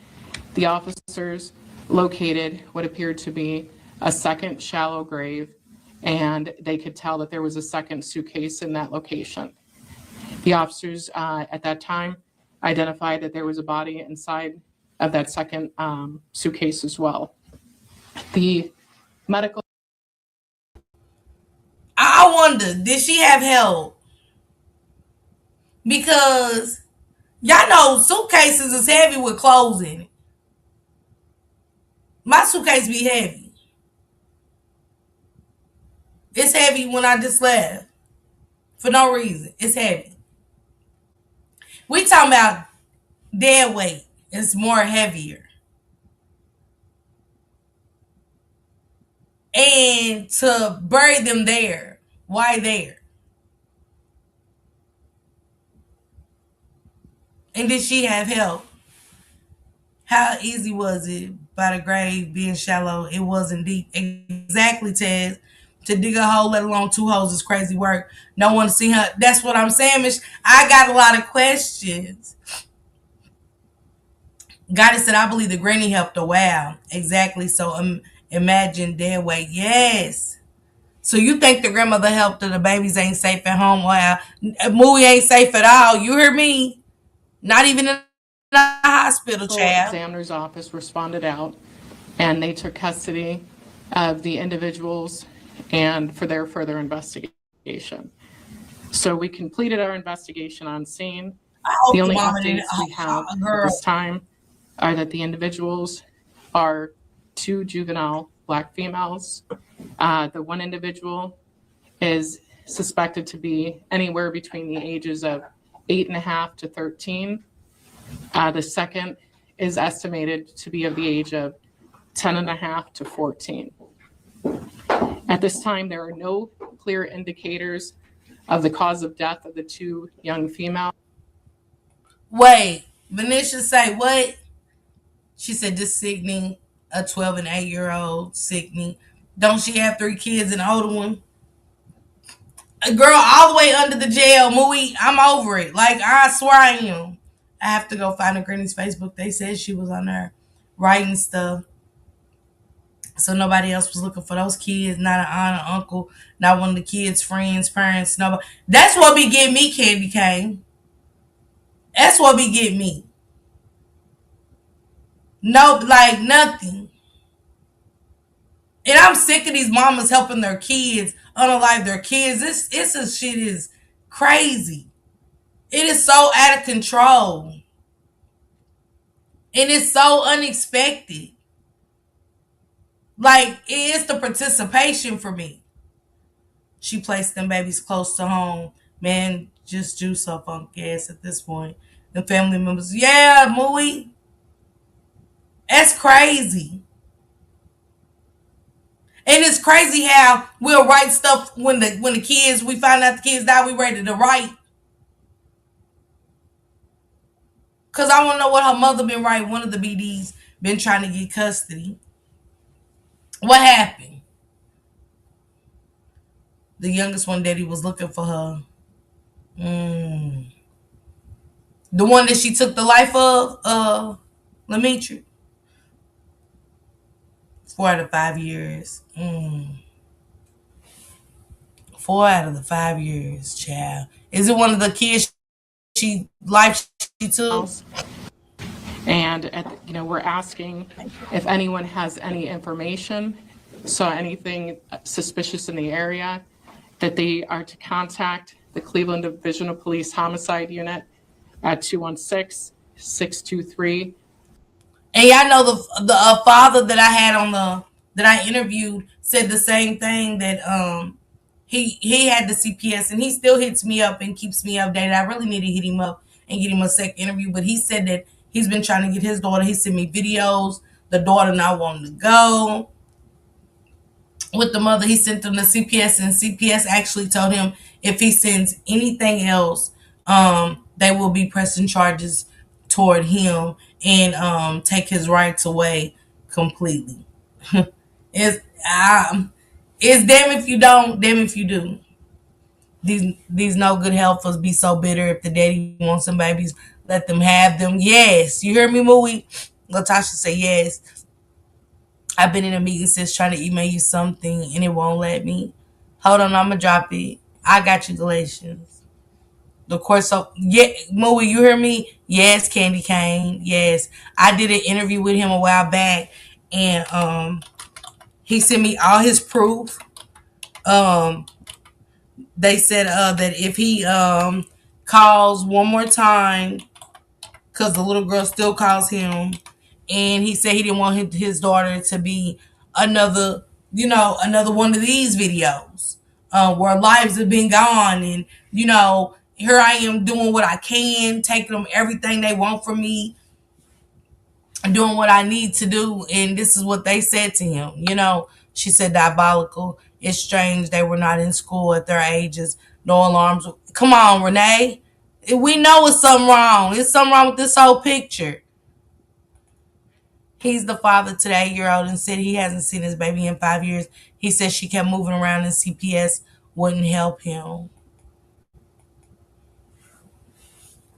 the officers located what appeared to be a second shallow grave, and they could tell that there was a second suitcase in that location. The officers at that time identified that there was a body inside of that second suitcase as well. The medical... I wonder, did she have help? Because y'all know suitcases is heavy with clothes in it. My suitcase be heavy. It's heavy when I just left. For no reason. It's heavy. We talking about dead weight. It's more heavier. and to bury them there. Why there? And did she have help? How easy was it by the grave being shallow? It wasn't deep. Exactly, Ted. To dig a hole, let alone 2 holes, is crazy work. No one to see her. That's what I'm saying, Miss. I got a lot of questions. Goddess said, I believe the granny helped a while. Exactly. So imagine dead weight. Yes. So you think the grandmother helped her, the babies ain't safe at home? Wow. Movie ain't safe at all. You hear me? Not even in the hospital, child. Examiner's office responded out and they took custody of the individuals and for their further investigation. So we completed our investigation on scene. The only updates we have at this time are that the individuals are 2 juvenile Black females. The one individual is suspected to be anywhere between the ages of 8.5 to 13. The second is estimated to be of the age of 10.5 to 14. At this time, there are no clear indicators of the cause of death of the 2 young females. Wait, Venetia say what? She said this sickening, a 12 and 8-year-old sickening. Don't she have 3 kids and an older one? A girl all the way under the jail, Mooey. I'm over it. Like, I swear I am. I have to go find her granny's Facebook. They said she was on there writing stuff. So nobody else was looking for those kids, not an aunt or uncle, not one of the kids' friends, parents, nobody. That's what be getting me, Candy Cane. That's what be getting me. No, like nothing. And I'm sick of these mamas helping their kids unalive their kids. This shit is crazy. It is so out of control. And it's so unexpected. Like, it's the participation for me. She placed them babies close to home. Man, just juice up on gas at this point. The family members, yeah, Mooey. That's crazy. And it's crazy how we'll write stuff when the kids, we find out the kids die, we ready to write. Because I want to know what her mother been writing. One of the BDs been trying to get custody. What happened? The youngest one, daddy was looking for her. The one that she took the life of, Lemetri. 4 out of 5 years. 4 out of the 5 years, child. Is it one of the kids she took? And we're asking if anyone has any information, saw anything suspicious in the area, that they are to contact the Cleveland Division of Police Homicide Unit at 216-623. And y'all know the father that I had on that I interviewed said the same thing, that he had the CPS, and he still hits me up and keeps me updated. I really need to hit him up and get him a second interview, but he said that he's been trying to get his daughter. He sent me videos. The daughter not wanting to go with the mother. He sent them the CPS, and CPS actually told him if he sends anything else, they will be pressing charges toward him and take his rights away completely. It's damn if you don't, damn if you do. These no good helpers be so bitter. If the daddy wants some babies, let them have them. Yes, you hear me, Mooey? Latasha say yes. I've been in a meeting since trying to email you something and it won't let me. Hold on, I'm gonna drop it. I got you, Galatians. The course of, yeah, Mooey, you hear me? Yes, Candy Cane. Yes, I did an interview with him a while back, and he sent me all his proof. They said that if he calls one more time, because the little girl still calls him, and he said he didn't want his daughter to be another one of these videos where lives have been gone, and here I am doing what I can, taking them everything they want from me, doing what I need to do, and this is what they said to him. She said diabolical. It's strange they were not in school at their ages. No alarms. Come on, Renee. We know it's something wrong. It's something wrong with this whole picture. He's the father to the 8-year-old and said he hasn't seen his baby in 5 years. He said she kept moving around and CPS wouldn't help him.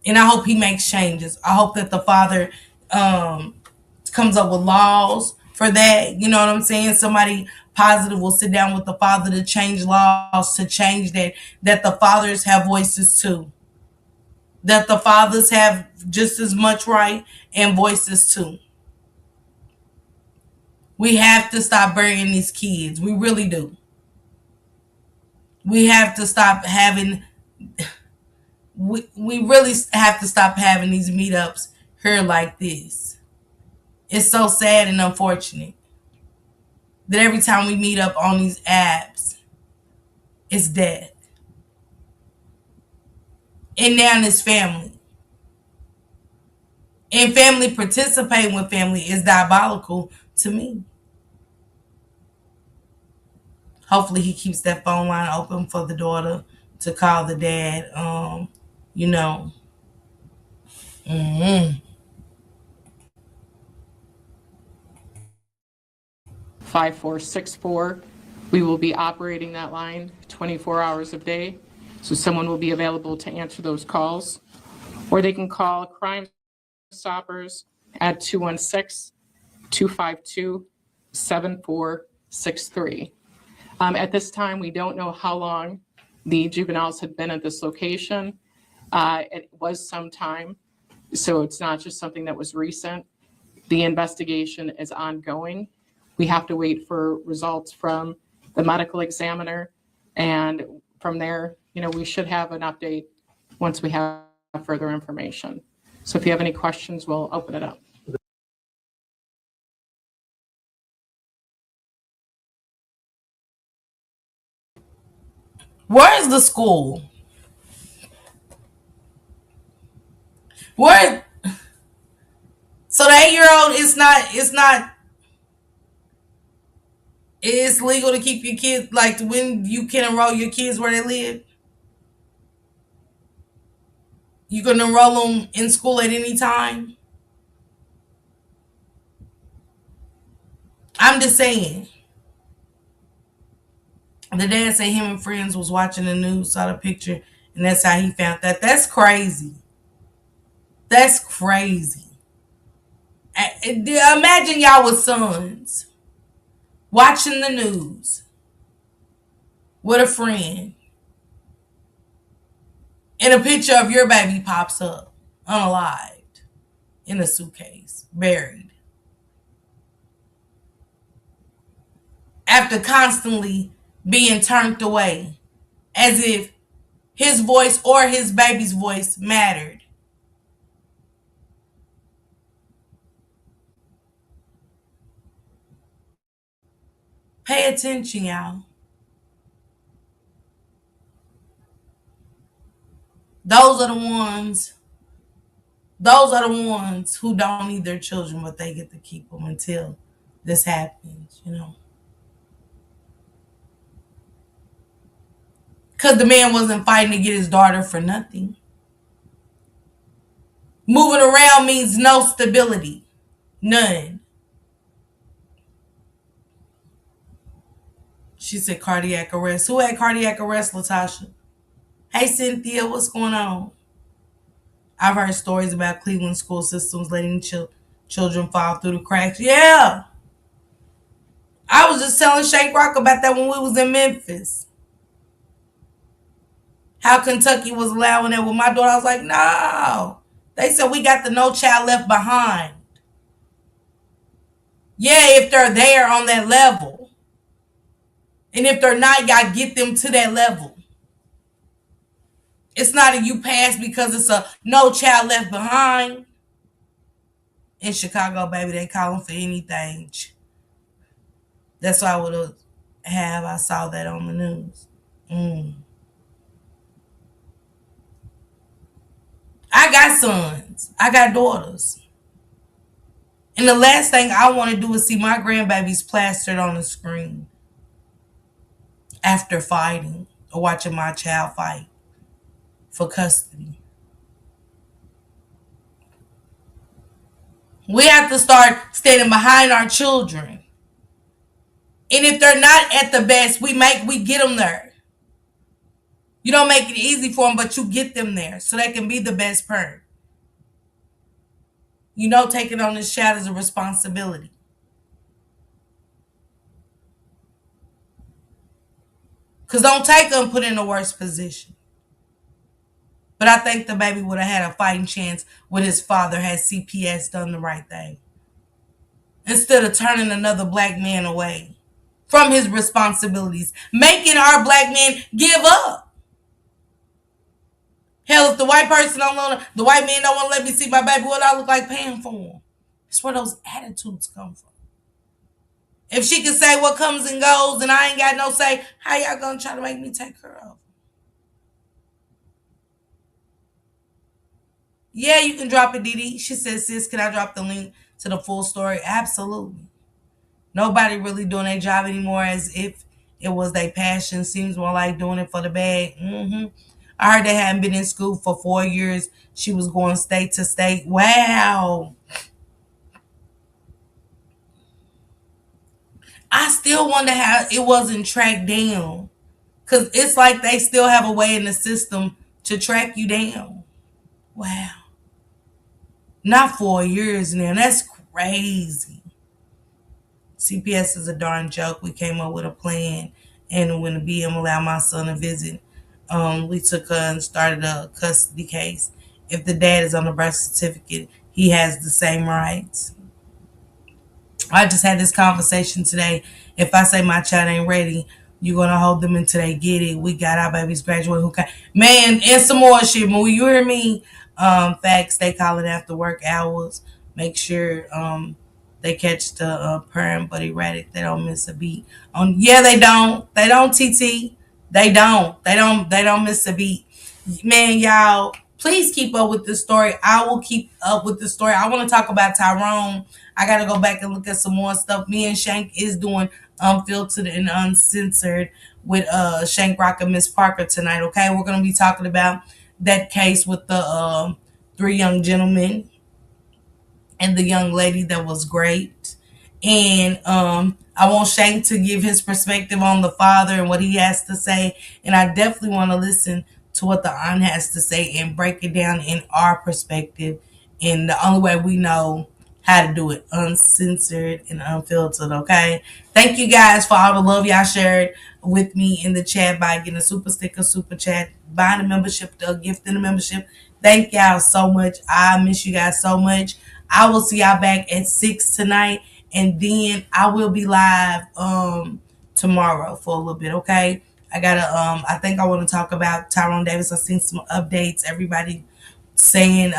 And I hope he makes changes. I hope that the father comes up with laws for that. You know what I'm saying? Somebody positive will sit down with the father to change laws, to change that the fathers have voices too. That the fathers have just as much right and voices too. We have to stop burying these kids. We really do. We have to stop having, we really have to stop having these meetups here like this. It's so sad and unfortunate that every time we meet up on these apps, it's death. And now it's family. And family participating with family is diabolical to me. Hopefully he keeps that phone line open for the daughter to call the dad. You know. 5464. We will be operating that line 24 hours a day, so someone will be available to answer those calls. Or they can call Crime Stoppers at 216-252-7463. At this time, we don't know how long the juveniles had been at this location. It was some time, so it's not just something that was recent. The investigation is ongoing. We have to wait for results from the medical examiner, and from there, we should have an update once we have further information. So if you have any questions, we'll open it up. Where is the school? Where? So the 8-year-old it's legal to keep your kids, like when you can enroll your kids where they live. You can enroll them in school at any time. I'm just saying. The dad said him and friends was watching the news, saw the picture, and that's how he found that. That's crazy. That's crazy. Imagine y'all with sons watching the news with a friend, and a picture of your baby pops up, unalived, in a suitcase, buried. After constantly being turned away, as if his voice or his baby's voice mattered. Pay attention, y'all. Those are the ones who don't need their children, but they get to keep them until this happens, Because the man wasn't fighting to get his daughter for nothing. Moving around means no stability. None. She said cardiac arrest. Who had cardiac arrest, Latasha? Hey, Cynthia, what's going on? I've heard stories about Cleveland school systems letting children fall through the cracks. Yeah. I was just telling Shake Rock about that when we was in Memphis. How Kentucky was allowing it with my daughter. I was like, no. They said we got the No Child Left Behind. Yeah, if they're there on that level. And if they're not, you got to get them to that level. It's not a you pass because it's a No Child Left Behind. In Chicago, baby, they call them for anything. That's what I would have. I saw that on the news. I got sons. I got daughters. And the last thing I want to do is see my grandbabies plastered on the screen. after fighting or watching my child fight for custody. We have to start standing behind our children. And if they're not at the best, we get them there. You don't make it easy for them, but you get them there so they can be the best parent. Taking on this child is a responsibility. Because don't take them put in a worse position. But I think the baby would have had a fighting chance with his father had CPS done the right thing. Instead of turning another black man away from his responsibilities, making our black men give up. Hell, if the white person the white man don't want to let me see my baby, what I look like paying for him? That's where those attitudes come from. If she can say what comes and goes and I ain't got no say, how y'all gonna try to make me take her off? Yeah, you can drop it, Didi. She said, sis, can I drop the link to the full story? Absolutely. Nobody really doing their job anymore as if it was their passion. Seems more like doing it for the bag. I heard they hadn't been in school for 4 years. She was going state to state. Wow. I still wonder how it wasn't tracked down. Because it's like they still have a way in the system to track you down. Wow. Not 4 years now. That's crazy. CPS is a darn joke. We came up with a plan. And when the BM allowed my son to visit, we took her and started a custody case. If the dad is on the birth certificate, he has the same rights. I just had this conversation today. If I say my child ain't ready, you're going to hold them until they get it. We got our babies graduate who can. Man, and some more shit. When you hear me, facts, they call it after work hours. Make sure they catch the parent, but erratic. They don't miss a beat. Yeah, they don't. They don't, TT. They don't. They don't miss a beat. Man, y'all, please keep up with this story. I will keep up with the story. I want to talk about Tyrone. I got to go back and look at some more stuff. Me and Shank is doing unfiltered and uncensored with Shank Rock and Miss Parker tonight, okay? We're going to be talking about that case with the 3 young gentlemen and the young lady that was great. And I want Shank to give his perspective on the father and what he has to say. And I definitely want to listen to what the aunt has to say and break it down in our perspective. And the only way we know how to do it, uncensored and unfiltered, okay? Thank you guys for all the love y'all shared with me in the chat by getting a super sticker, super chat, buying a membership, gifting a membership. Thank y'all so much. I miss you guys so much. I will see y'all back at 6 tonight, and then I will be live tomorrow for a little bit, okay? I think I want to talk about Tyrone Davis. I've seen some updates, everybody saying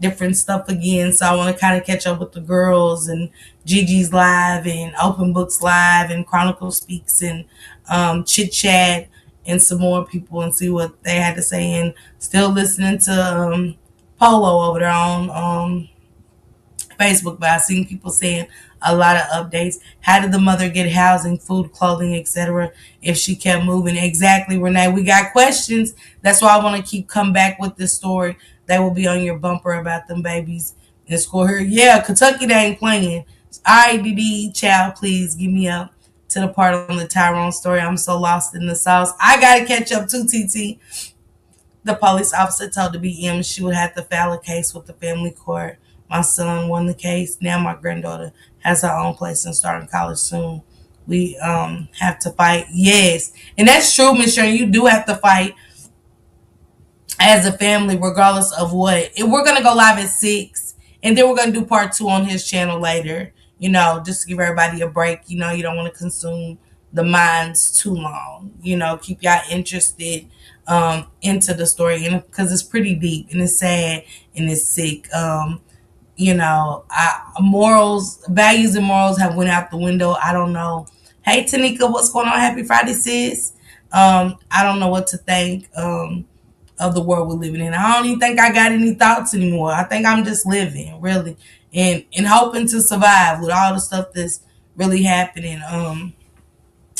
different stuff again, so I want to kind of catch up with the girls and Gigi's live and Open Books live and Chronicle Speaks and Chit Chat and some more people and see what they had to say, and still listening to Polo over there on Facebook, but I've seen people saying a lot of updates. How did the mother get housing, food, clothing, etc. if she kept moving? Exactly, Renee. We got questions. That's why I want to keep come back with this story. That will be on your bumper about them babies in school here. Yeah, Kentucky, they ain't playing. RYDERZ, child, please give me up to the part on the Tyrone story. I'm so lost in the sauce. I got to catch up too, TT. The police officer told the BM she would have to file a case with the family court. My son won the case. Now my granddaughter has her own place and starting college soon. We have to fight. Yes. And that's true, Miss Sharon. You do have to fight as a family, regardless of what. And we're going to go live at 6. And then we're going to do part 2 on his channel later. Just to give everybody a break. You don't want to consume the minds too long. Keep y'all interested into the story. And because it's pretty deep and it's sad and it's sick. Values and morals have went out the window. I don't know. Hey, Tanika, what's going on? Happy Friday, sis. I don't know what to think of the world we're living in. I don't even think I got any thoughts anymore. I think I'm just living, really, and hoping to survive with all the stuff that's really happening.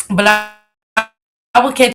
But will catch